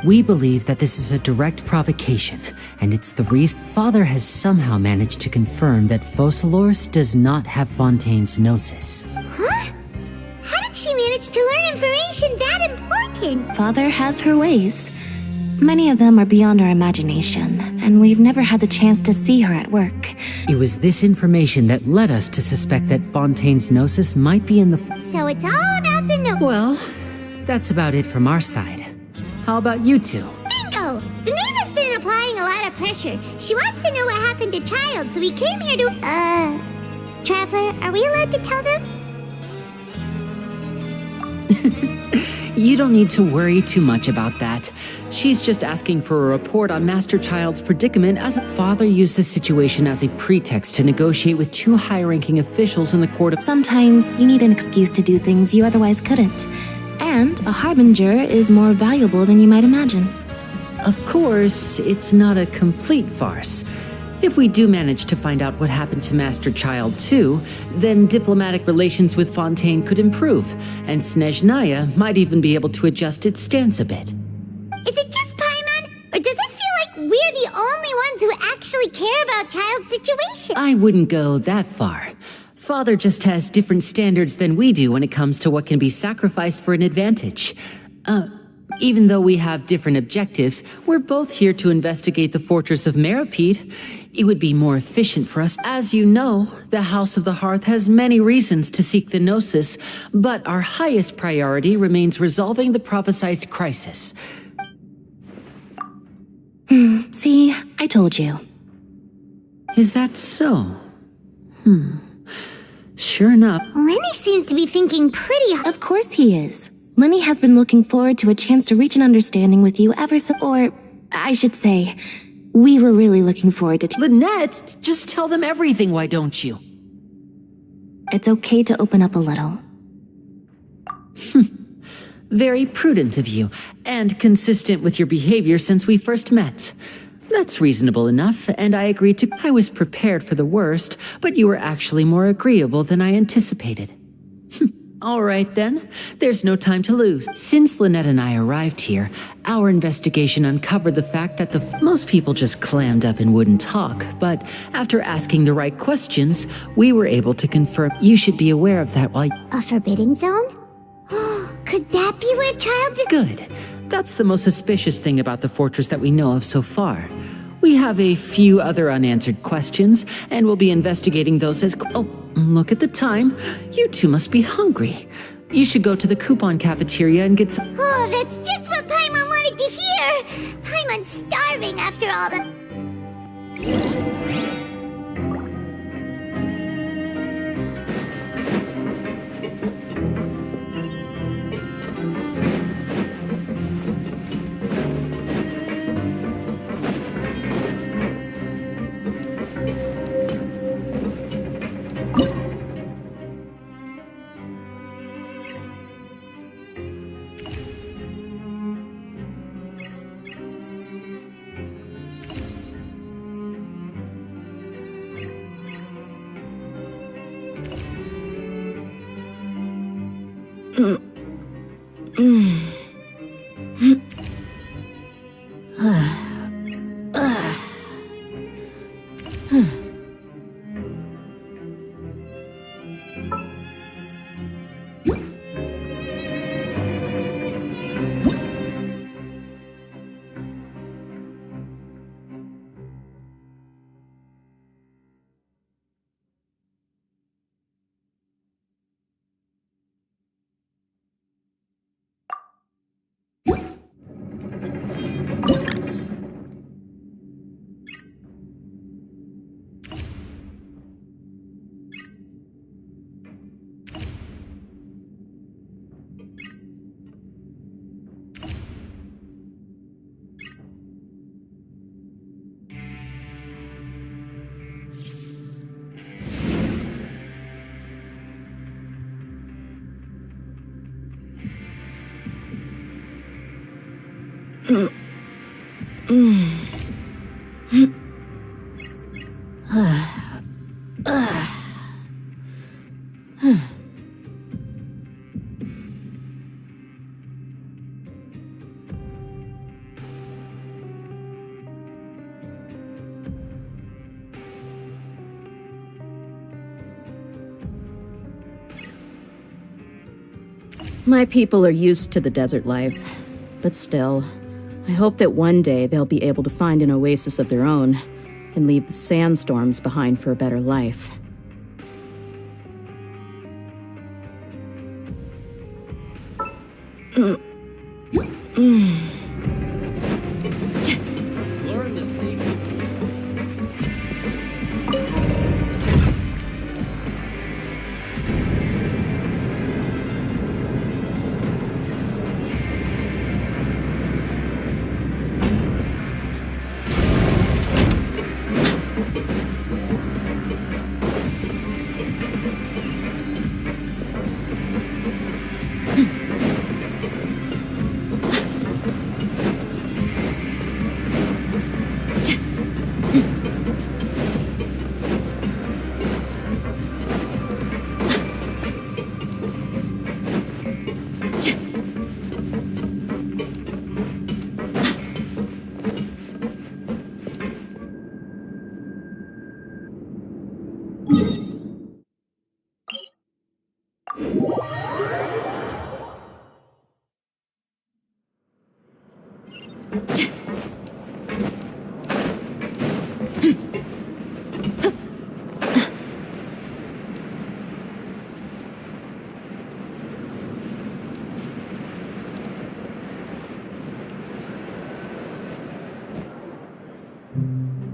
we believe that this is a direct provocation, and it's the reason Father has somehow managed to confirm that Focalor does not have Fontaine's gnosis.
Huh? How did she manage to learn information that important?
Father has her ways. Many of them are beyond our imagination, and we've never had the chance to see her at work.
It was this information that led us to suspect that Fontaine's gnosis might be in the...
So it's all about the
Well, that's about it from our side. How about you two?
Bingo! The knave has been applying a lot of pressure. She wants to know what happened to Child, so we came here to... Traveler, are we allowed to tell them?
You don't need to worry too much about that. She's just asking for a report on Master Child's predicament as Father used the situation as a pretext to negotiate with two high-ranking officials in the court of...
Sometimes you need an excuse to do things you otherwise couldn't. And a harbinger is more valuable than you might imagine.
Of course, it's not a complete farce. If we do manage to find out what happened to Master Child too, then diplomatic relations with Fontaine could improve, and Snezhnaya might even be able to adjust its stance a bit.
Is it just Paimon, or does it feel like we're the only ones who actually care about Child's situation?
I wouldn't go that far. Father just has different standards than we do when it comes to what can be sacrificed for an advantage. Even though we have different objectives, we're both here to investigate the fortress of Meripede. It would be more efficient for us. As you know, the House of the Hearth has many reasons to seek the Gnosis, but our highest priority remains resolving the prophesized crisis.
See, I told you.
Is that so? Sure enough.
Lenny seems to be thinking pretty hard.
Of course he is. Lenny has been looking forward to a chance to reach an understanding with you ever since, or I should say, we were really looking forward to...
Lynette, just tell them everything, why don't you?
It's okay to open up a little.
Very prudent of you, and consistent with your behavior since we first met. That's reasonable enough, and I agreed to... I was prepared for the worst, but you were actually more agreeable than I anticipated. All right, then. There's no time to lose. Since Lynette and I arrived here, our investigation uncovered the fact that most people just clammed up and wouldn't talk, but after asking the right questions, we were able to confirm you should be aware of that while...
A forbidden zone? Could that be where Child is...
Good. That's the most suspicious thing about the fortress that we know of so far. We have a few other unanswered questions, and we'll be investigating those as... Oh, look at the time. You two must be hungry. You should go to the coupon cafeteria and get some...
Oh, that's just what Paimon wanted to hear! Paimon's starving after all the...
My people are used to the desert life, but still, I hope that one day they'll be able to find an oasis of their own and leave the sandstorms behind for a better life.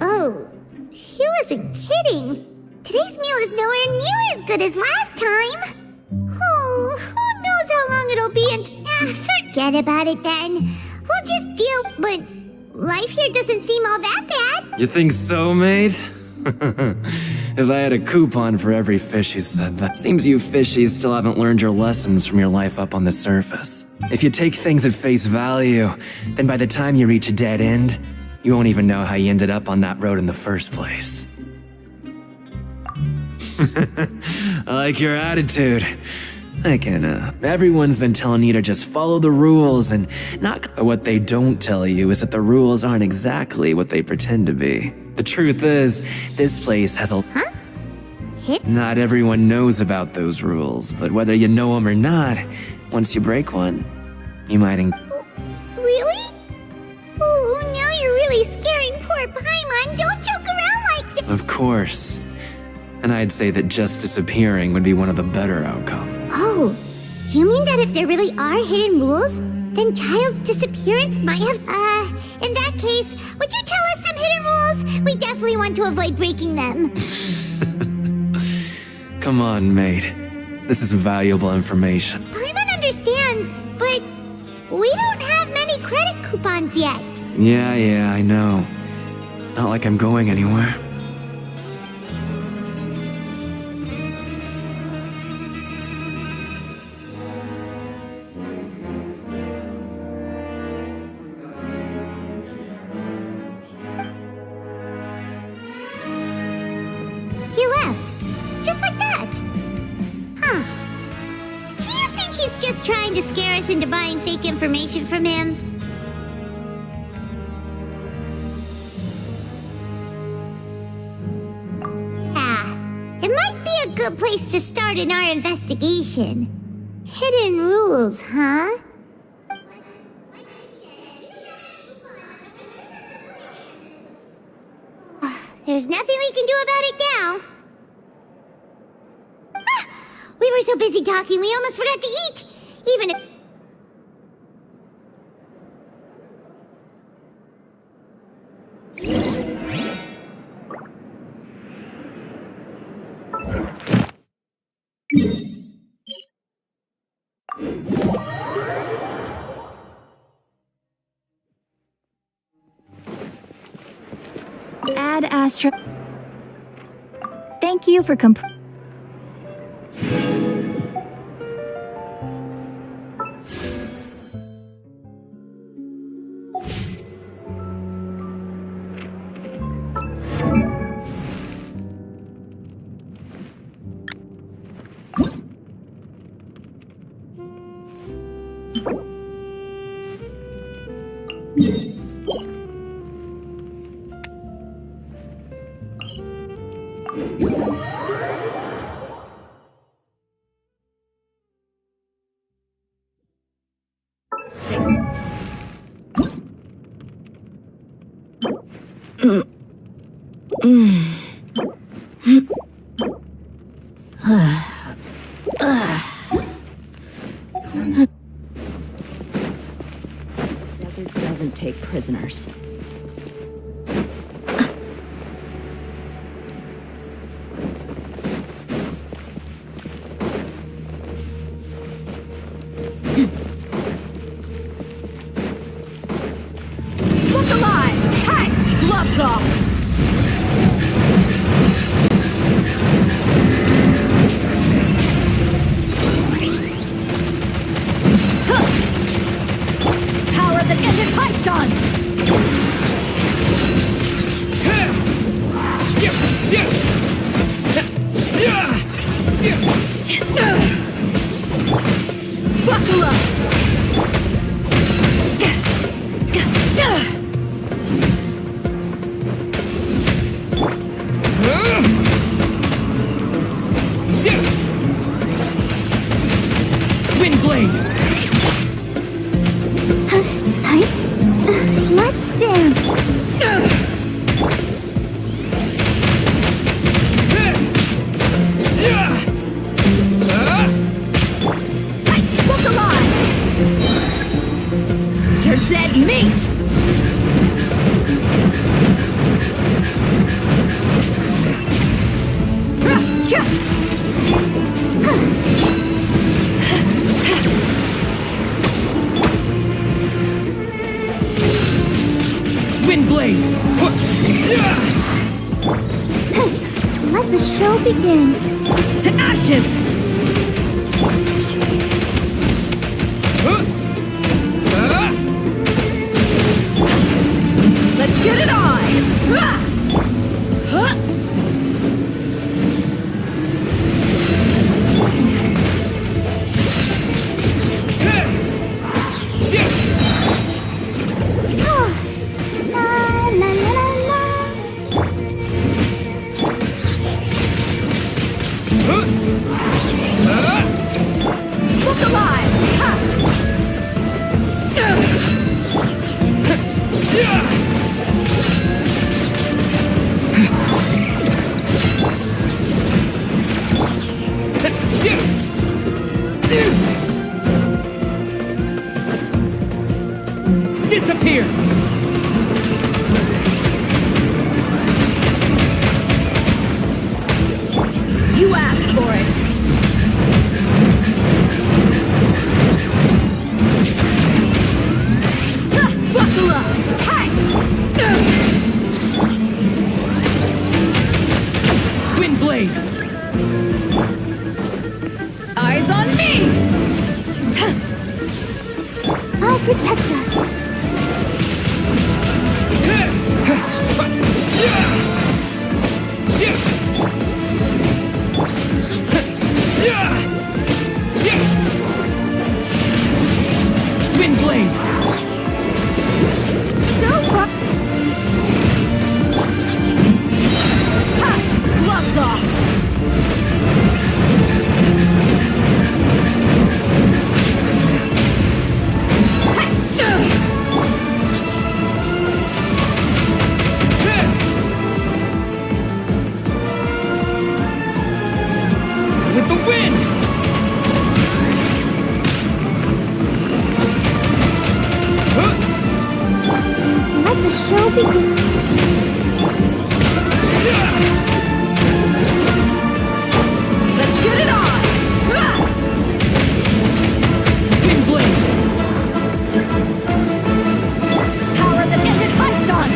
Oh, he wasn't kidding. Today's meal is nowhere near as good as last time. Oh, who knows how long it'll be forget about it then. We'll just deal, but life here doesn't seem all that bad.
You think so, mate? If I had a coupon for every fish who said that. Seems you fishies still haven't learned your lessons from your life up on the surface. If you take things at face value, then by the time you reach a dead end, you won't even know how you ended up on that road in the first place. I like your attitude. Everyone's been telling you to just follow the rules and not. What they don't tell you is that the rules aren't exactly what they pretend to be. The truth is, this place has a.
Huh?
Not everyone knows about those rules, but whether you know them or not, once you break one, you might.
Really? Oh, now you're really scaring poor Paimon. Don't joke around like that.
Of course. And I'd say that just disappearing would be one of the better outcomes.
Oh, you mean that if there really are hidden rules, then Child's disappearance might have. In that case, would you tell us some hidden rules? We definitely want to avoid breaking them.
Come on, mate. This is valuable information.
Paimon understands, but we don't have many credit coupons yet.
Yeah, I know. Not like I'm going anywhere.
He left. Just like that. Huh. Do you think he's just trying to scare us into buying fake information from him? It might be a good place to start in our investigation. Hidden rules, huh? There's nothing we can do about it now. We were so busy talking, we almost forgot to eat. Even if...
Ad Astra. Thank you for
Desert doesn't take prisoners.
Look alive! Hey! Gloves off! Power that isn't Python! Buckle up!
Windblade!
Let's dance.
Look alive! You're dead meat!
Windblade!
Let the show begin.
To ashes! Let's get it on!
La la la la la.
Look alive! Ha!
Disappear!
You asked for it! Buckle up! Hey!
Windblade!
Eyes on me!
I'll protect us.
Windblade!
Go for
Gloves off!
With the wind!
let the show begin.
Let's get it on!
Windblade!
Power that isn't Python!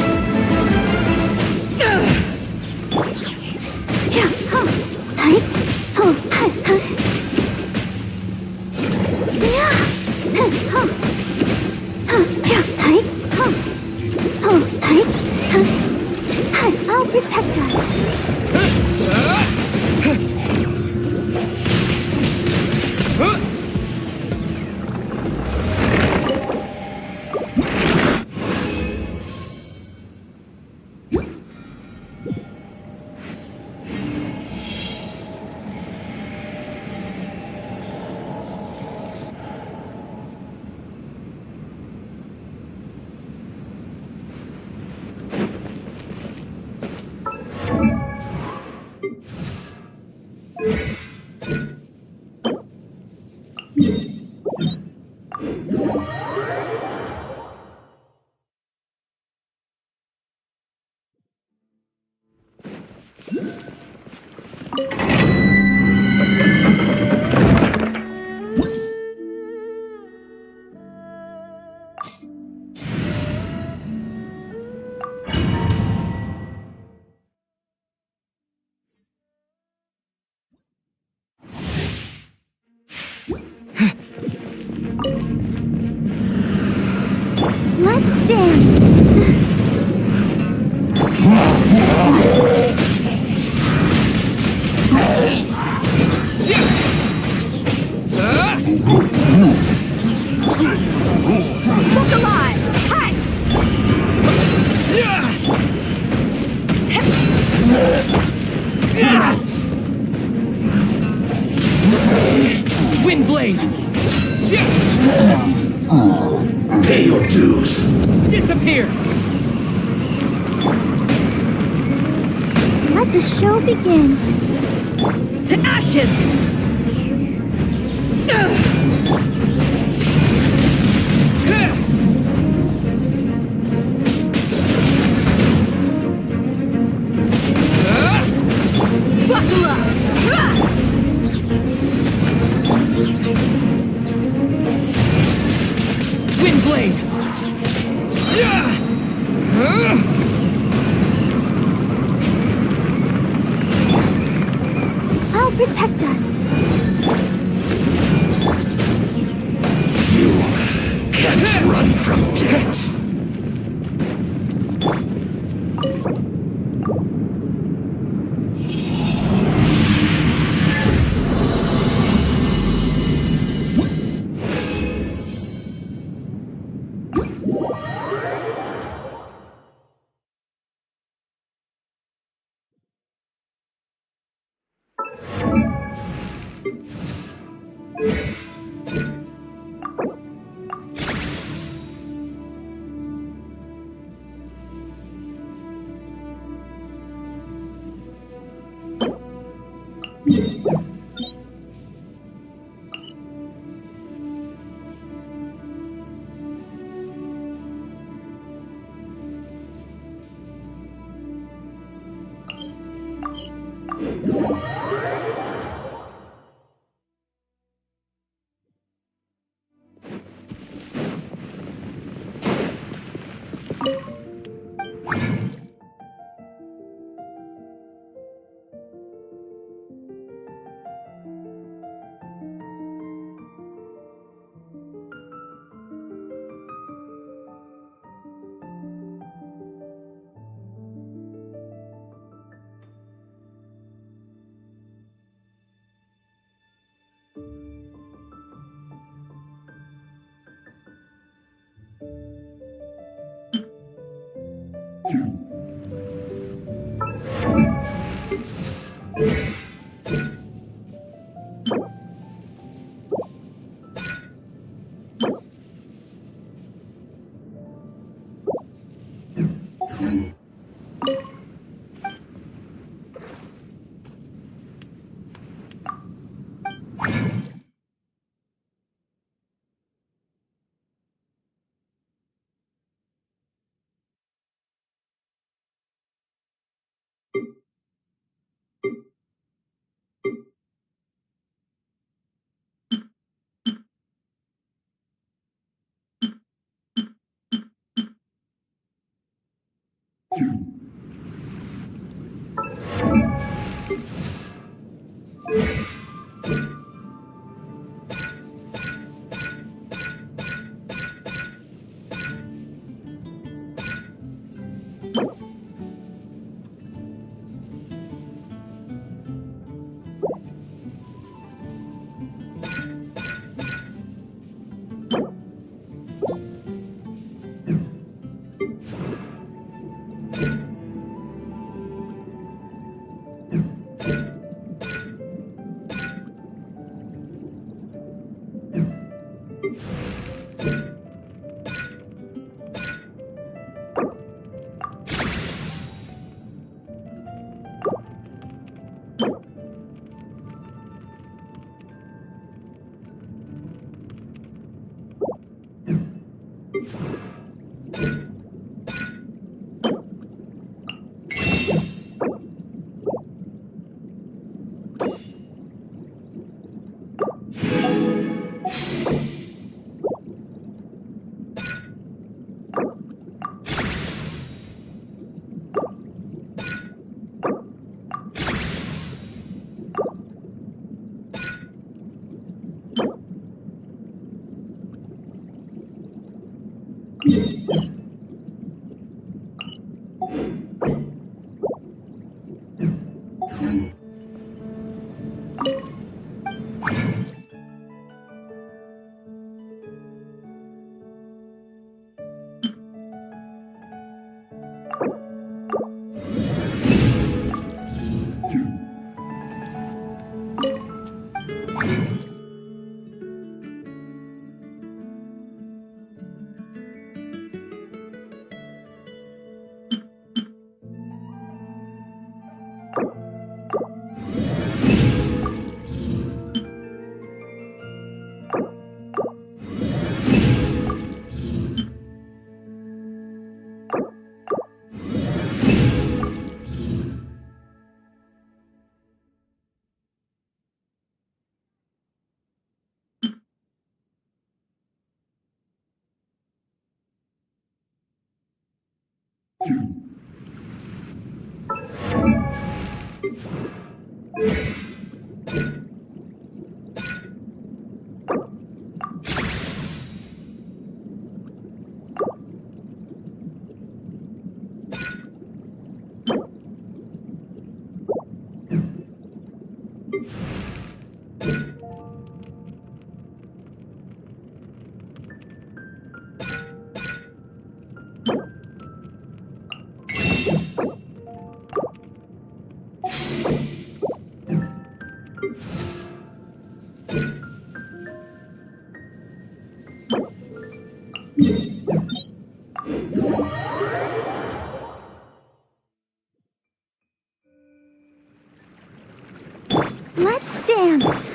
Yeah, huh. Hi. Oh, hi, hi. Yeah. Huh. Huh. Yeah, hi. Huh. Oh, hi. Huh. Hi. I'll protect us. Let's dance.
Focalor! Hi!
Windblade!
Pay your dues.
Disappear!
Let the show begin.
To ashes!
Windblade!
I'll protect us.
You can't run from death.
Let's dance.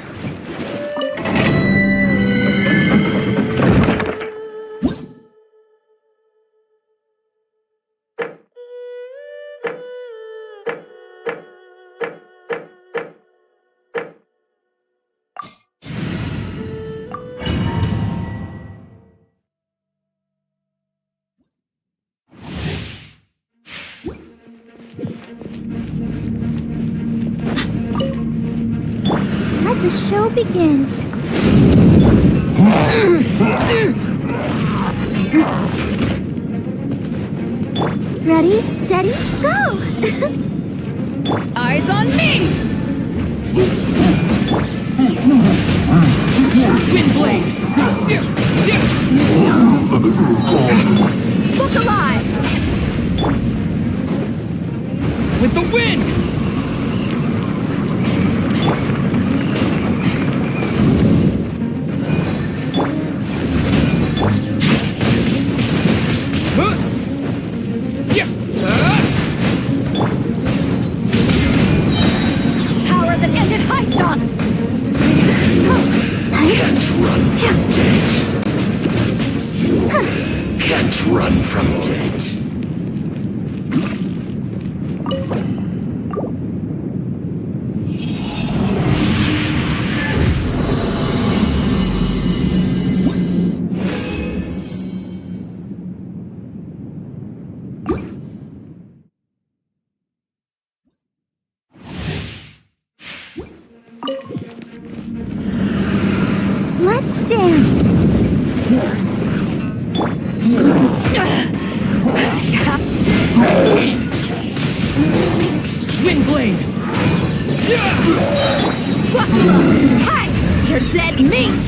Let the show begin. Ready, steady, go!
Eyes on me!
Windblade!
Focalor!
With the wind!
Power that ended high shot!
Can't run from death. You can't run from death.
Let's dance.
Windblade!
Hi! You're dead meat!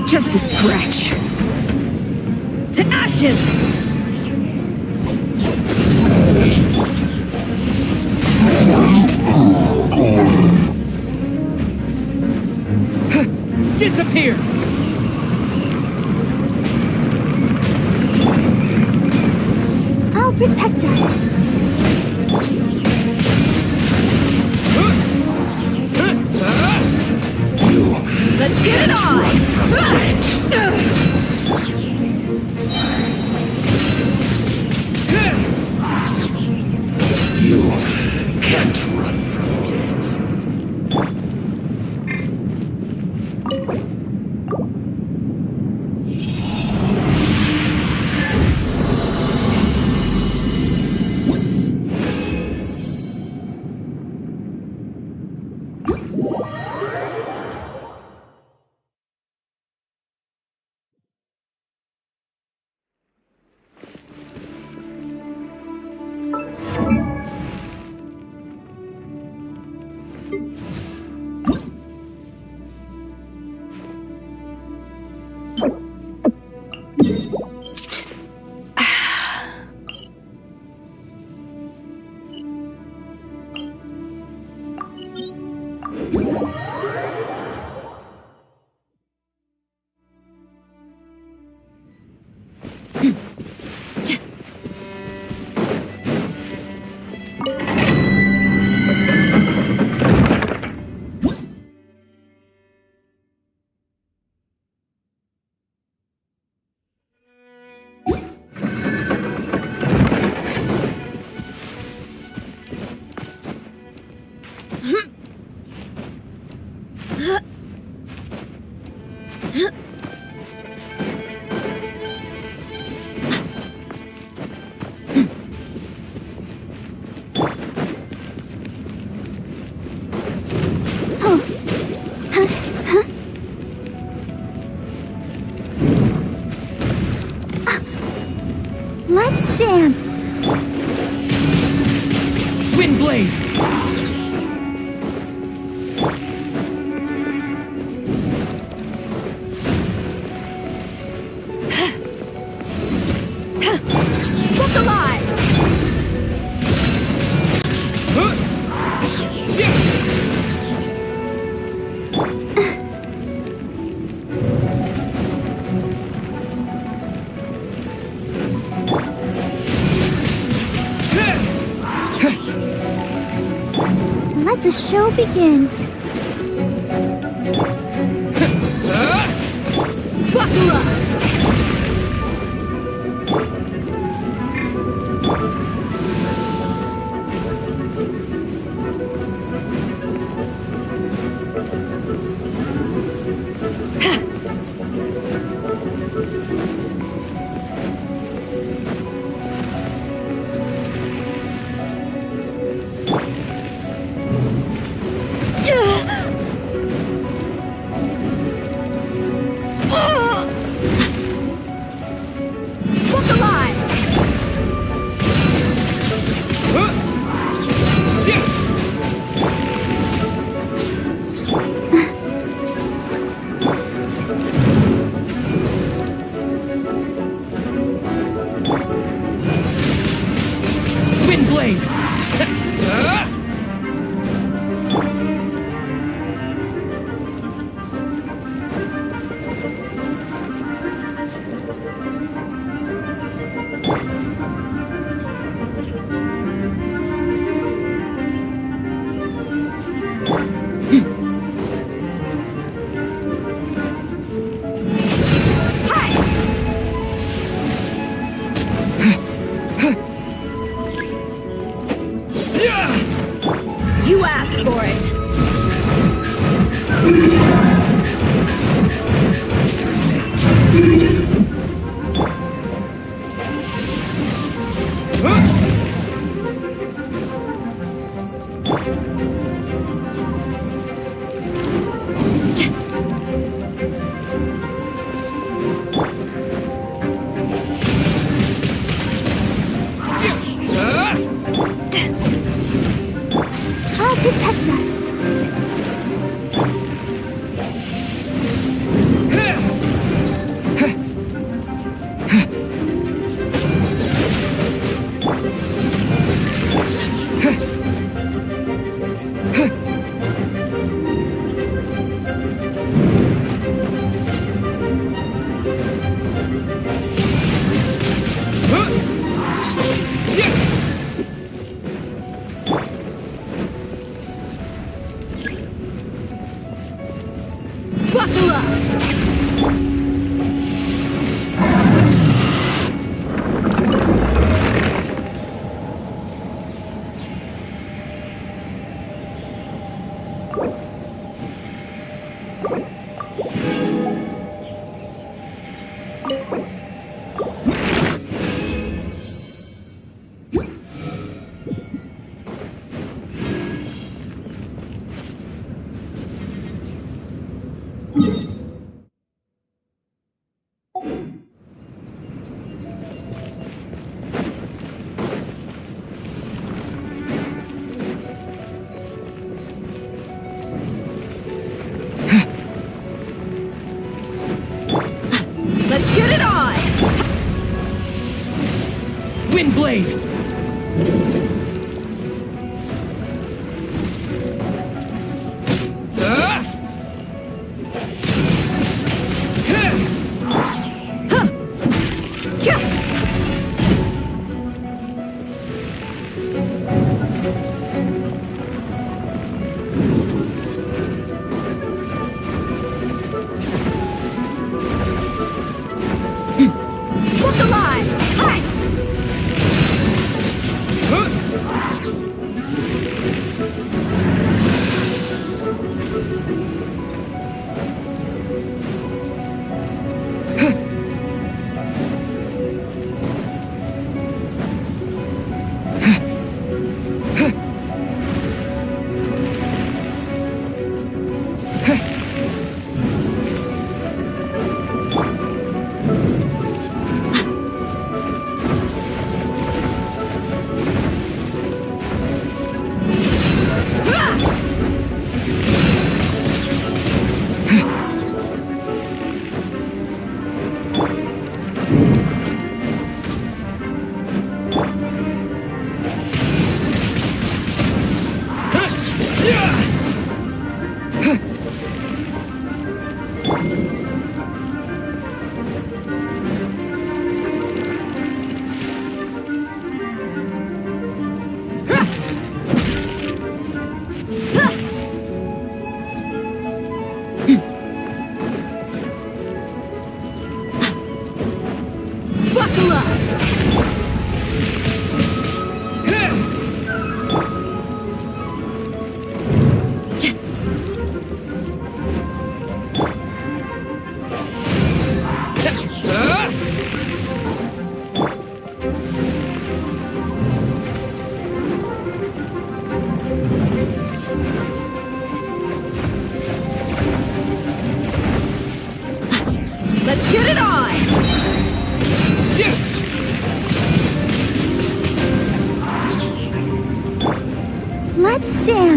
Just a scratch. To ashes!
Disappear!
I'll protect us.
Let's get it on!
You can't run from death.
dance!
Windblade!
Focalor! Let the show begin. Focalor! You asked for it. I'll protect us. Buckle up! Let's get it on!
Windblade!
Look alive! Hi!
Huh?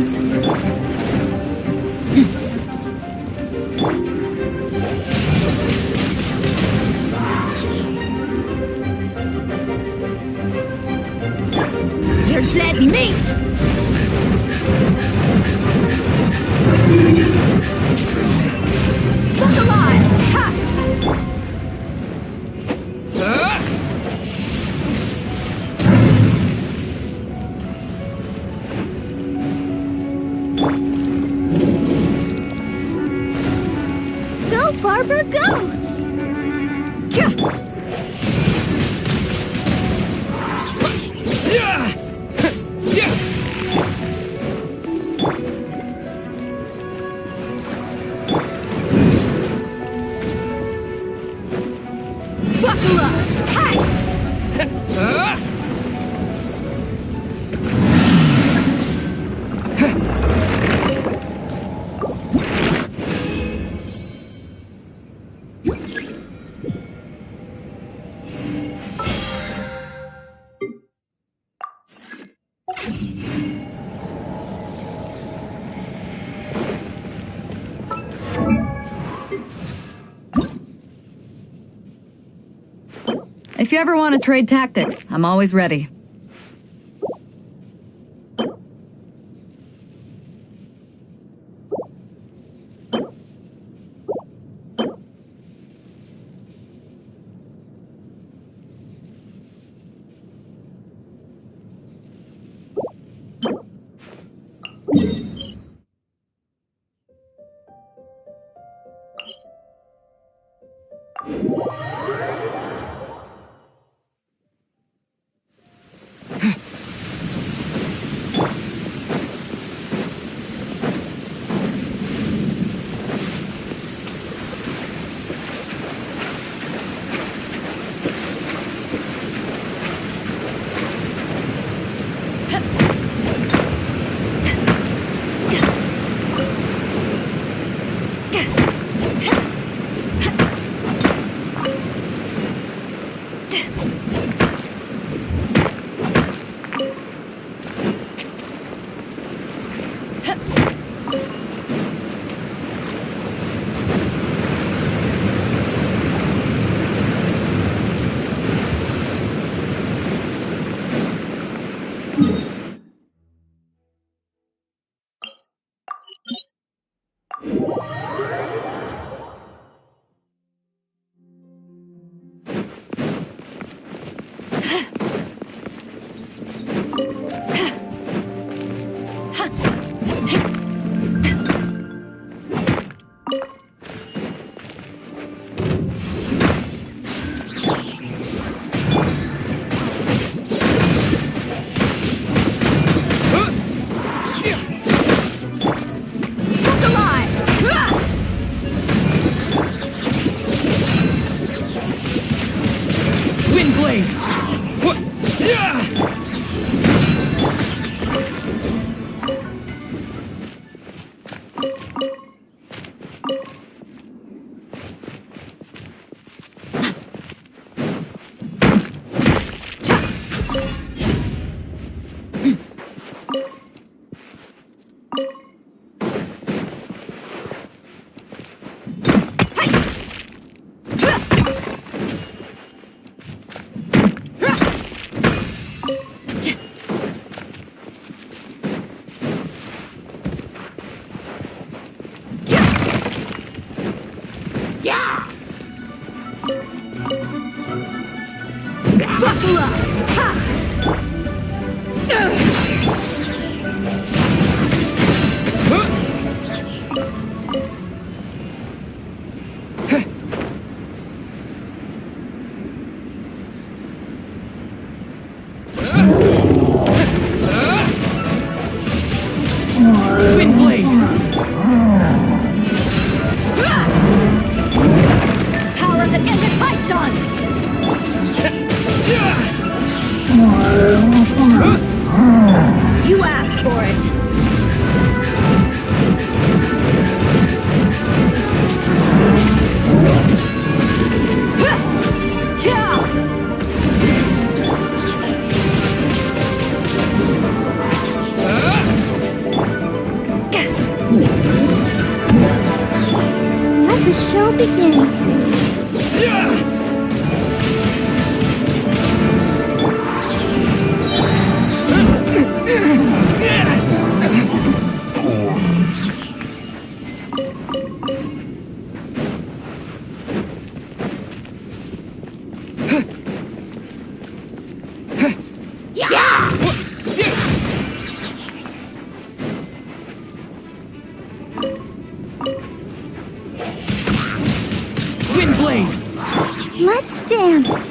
chance. You're dead meat! Focalor! Ha!
Go, Barbara, go!
Focalor! Hi!
If you ever want to trade tactics, I'm always ready.
Power that ended Python!
the show begin. Let's dance.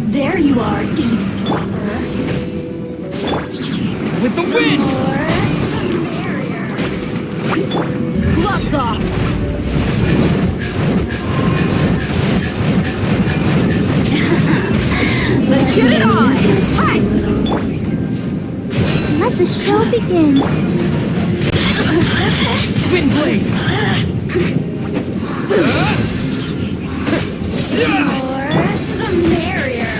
There you are, eavesdropper.
With the wind!
Gloves off! Let's get it on! Hi!
Let the show begin.
Wind blade!
The merrier!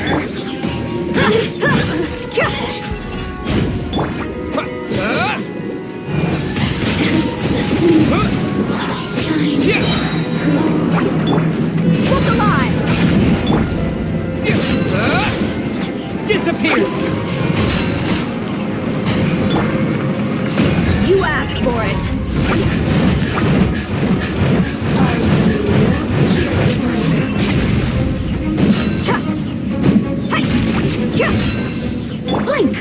Focalor! Disappear!
You asked for it! Blink!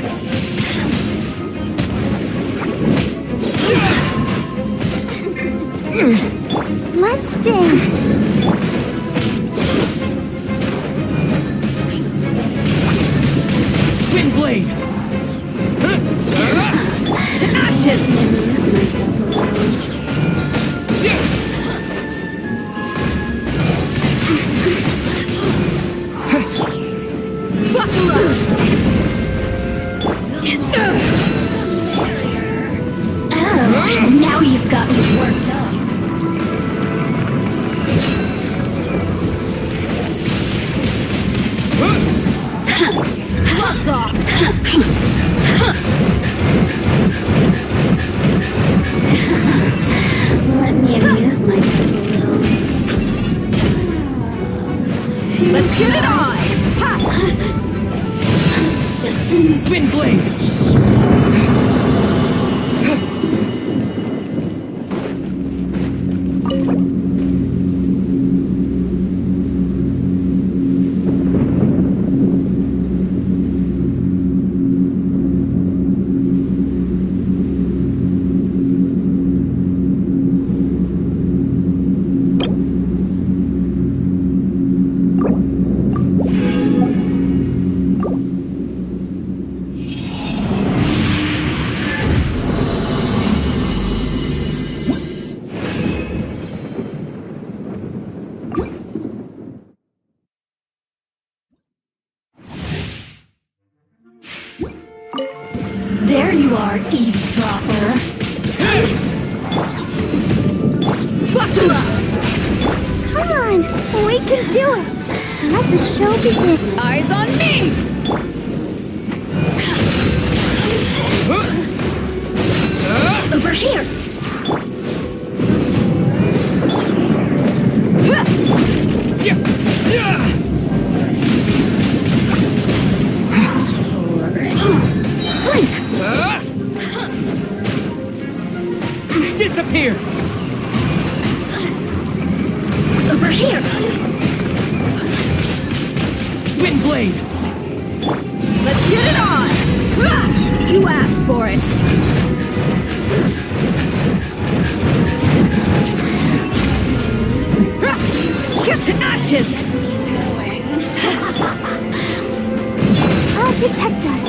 Let's dance.
Wind blade!
To ashes!
Now you've got me worked up.
Gloves off!
Let me amuse myself a little.
Let's get it on! Ha!
Assassins.
Wind blade!
There you are, eavesdropper.
Come on, we can do it. Let the show begin.
Eyes on me!
here! Blink!
Disappear!
Over here!
Windblade!
Let's get it on! You asked for it! Get to ashes!
I'll protect us.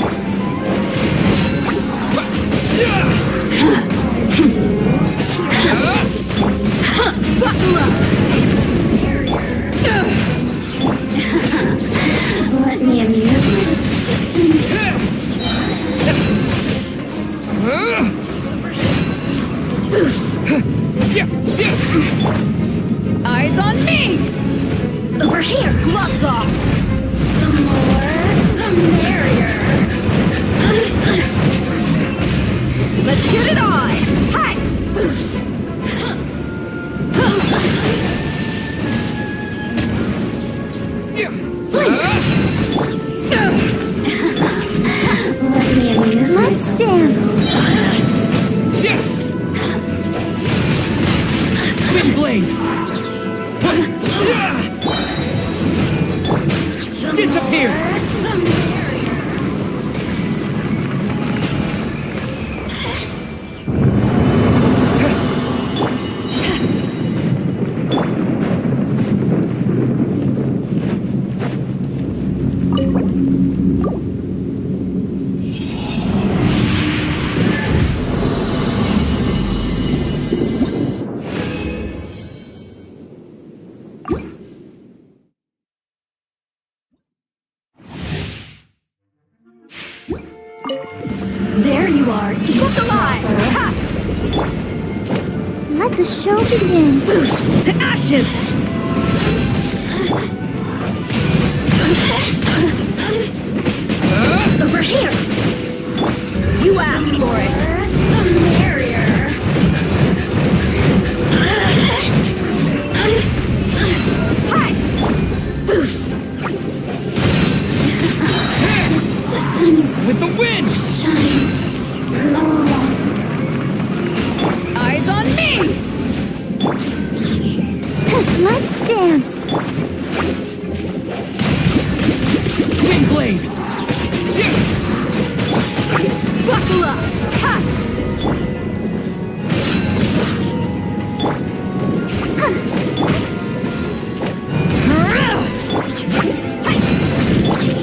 Buckle up!
Let me amuse my assistants.
Eyes on me! Over here! Gloves off!
The more, the merrier.
Let's get it on! Hi!
Let me amuse Let's dance.
Windblade! Disappear!
There you are! Look alive! Ha!
Let the show begin.
To ashes! Over here! You asked for it!
The merrier.
Hi!
Assistants.
With the wind!
Eyes on me!
Let's dance.
Windblade!
Buckle up! Ha!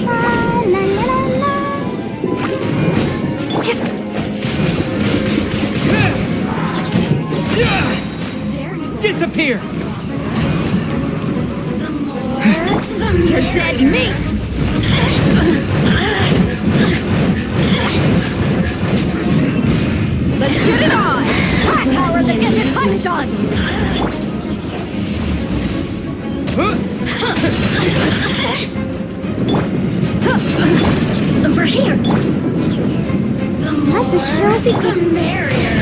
La la la la.
Disappear!
You're dead meat! Let's get it on! Hot power that gets it punched on! Over here!
Let the show begin.
The merrier!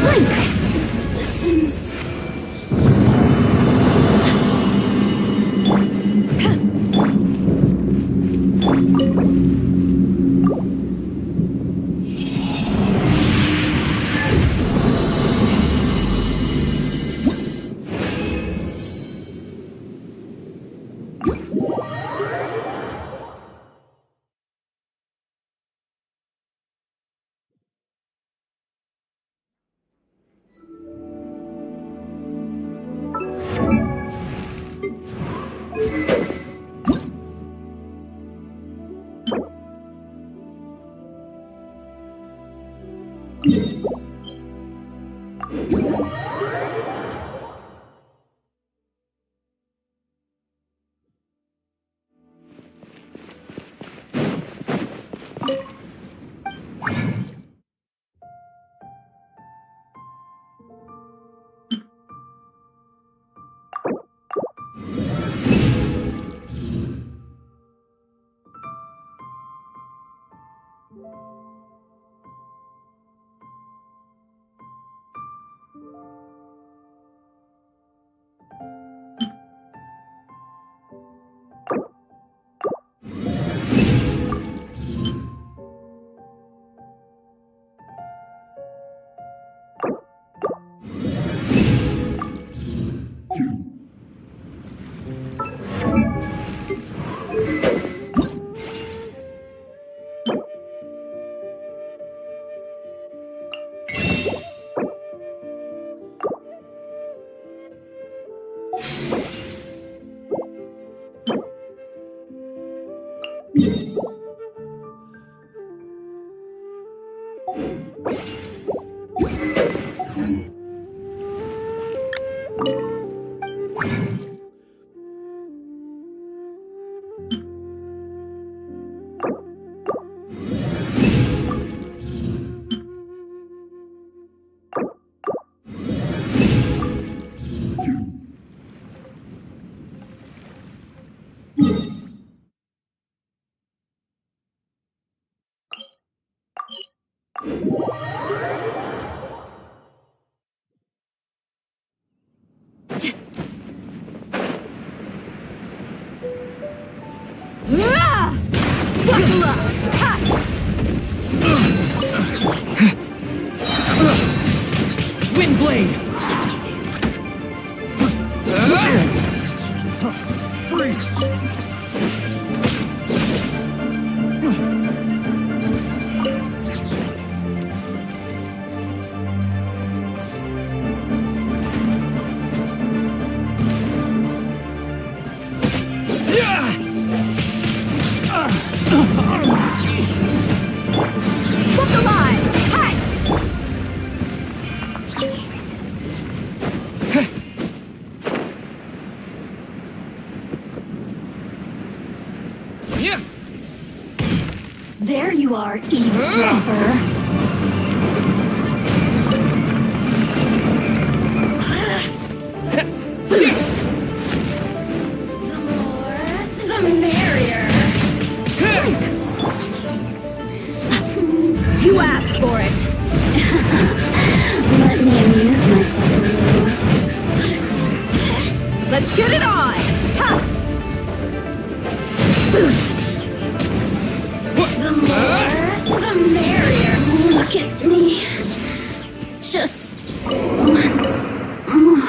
Blink!
Assistants.
Windblade!
There you are, eavesdropper. The more, the merrier.
You asked for it.
Let me amuse myself a little.
Let's get it on. Ha!
The more, the merrier. Look at me. Just once more.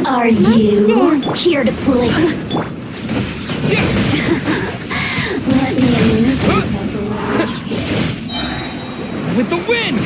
Are you here to play? Let me amuse myself a little.
With the wind!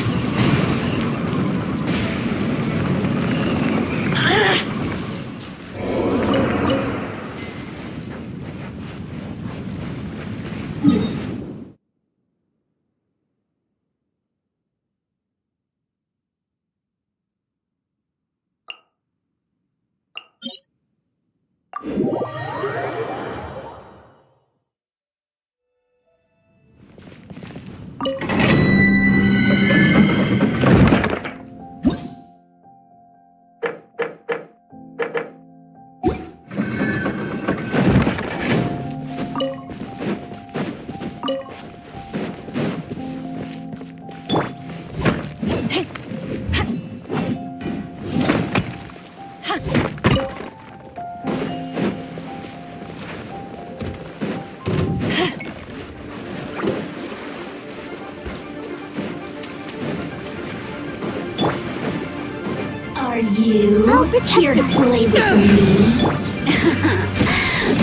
Are you here to play with me?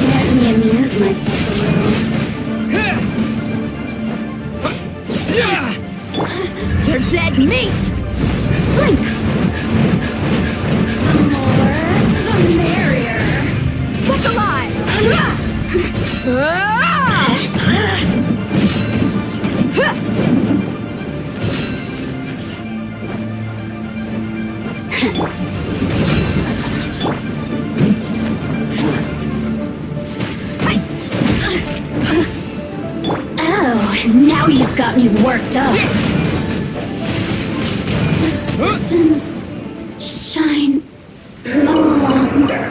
Let me amuse myself a little.
You're dead meat!
Blink! The more, the merrier.
Focalor!
Oh, now you've got me worked up. The citizens shine no longer.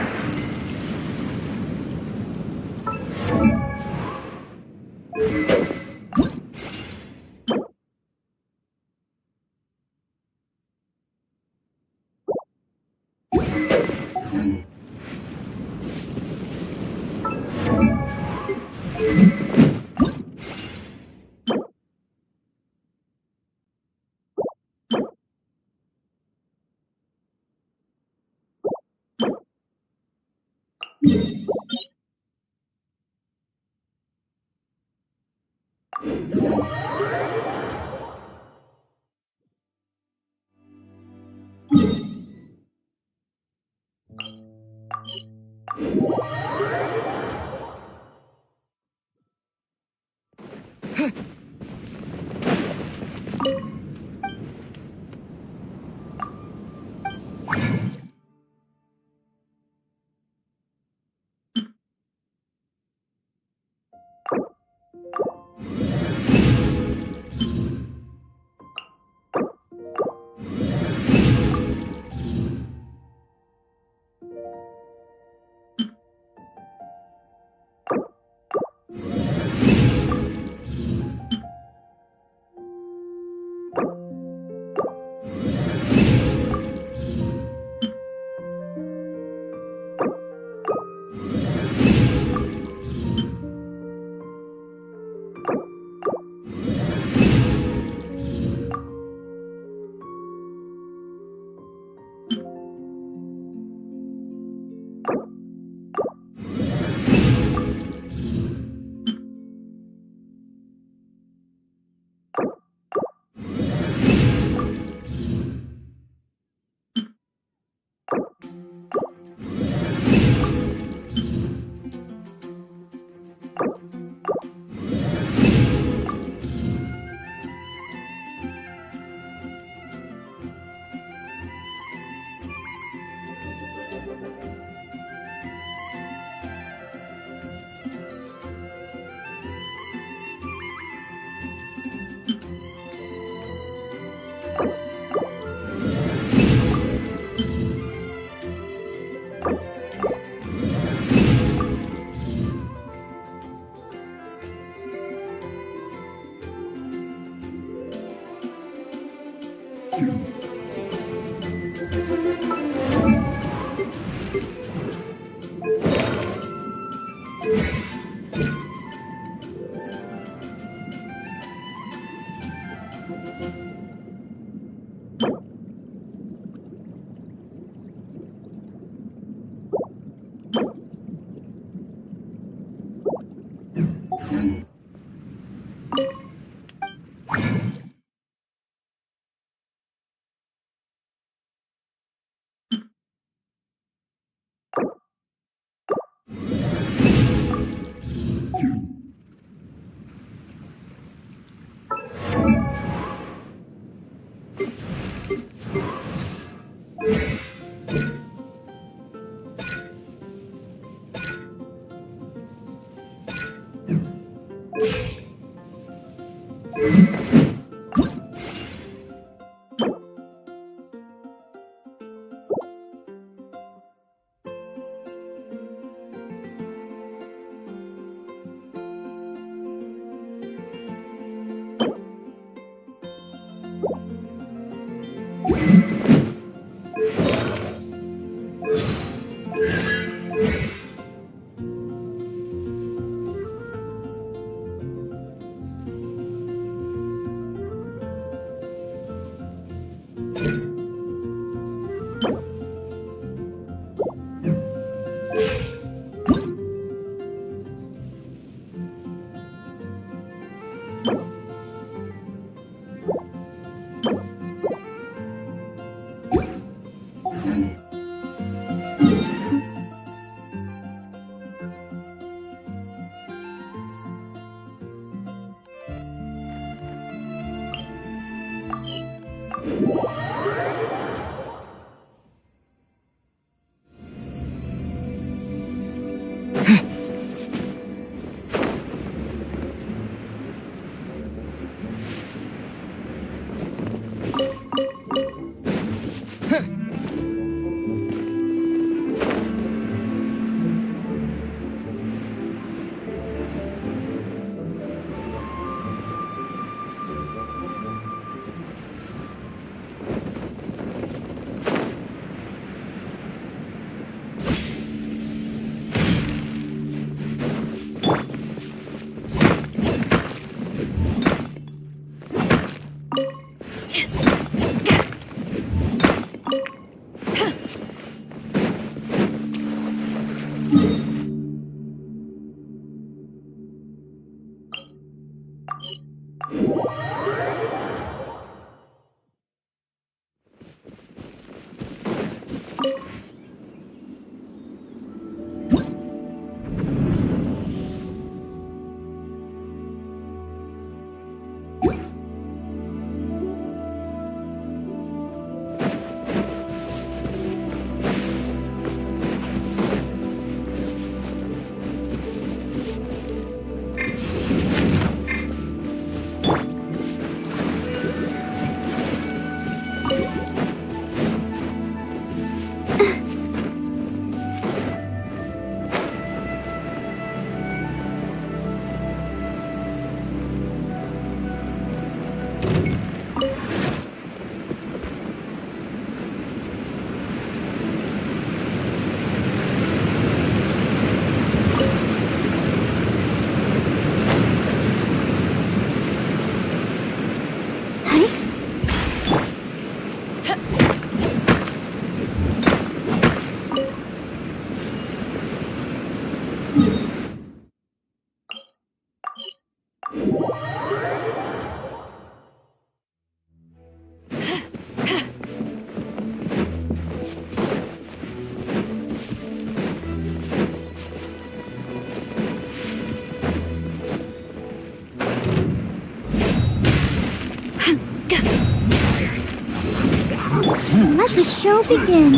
Let the show begin.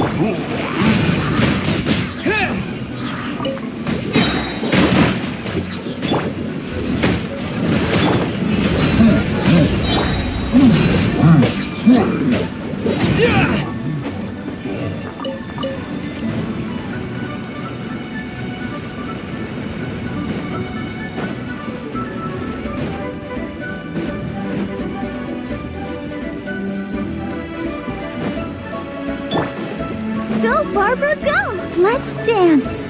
Go, Barbara, go! Let's dance!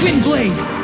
Spin Blade!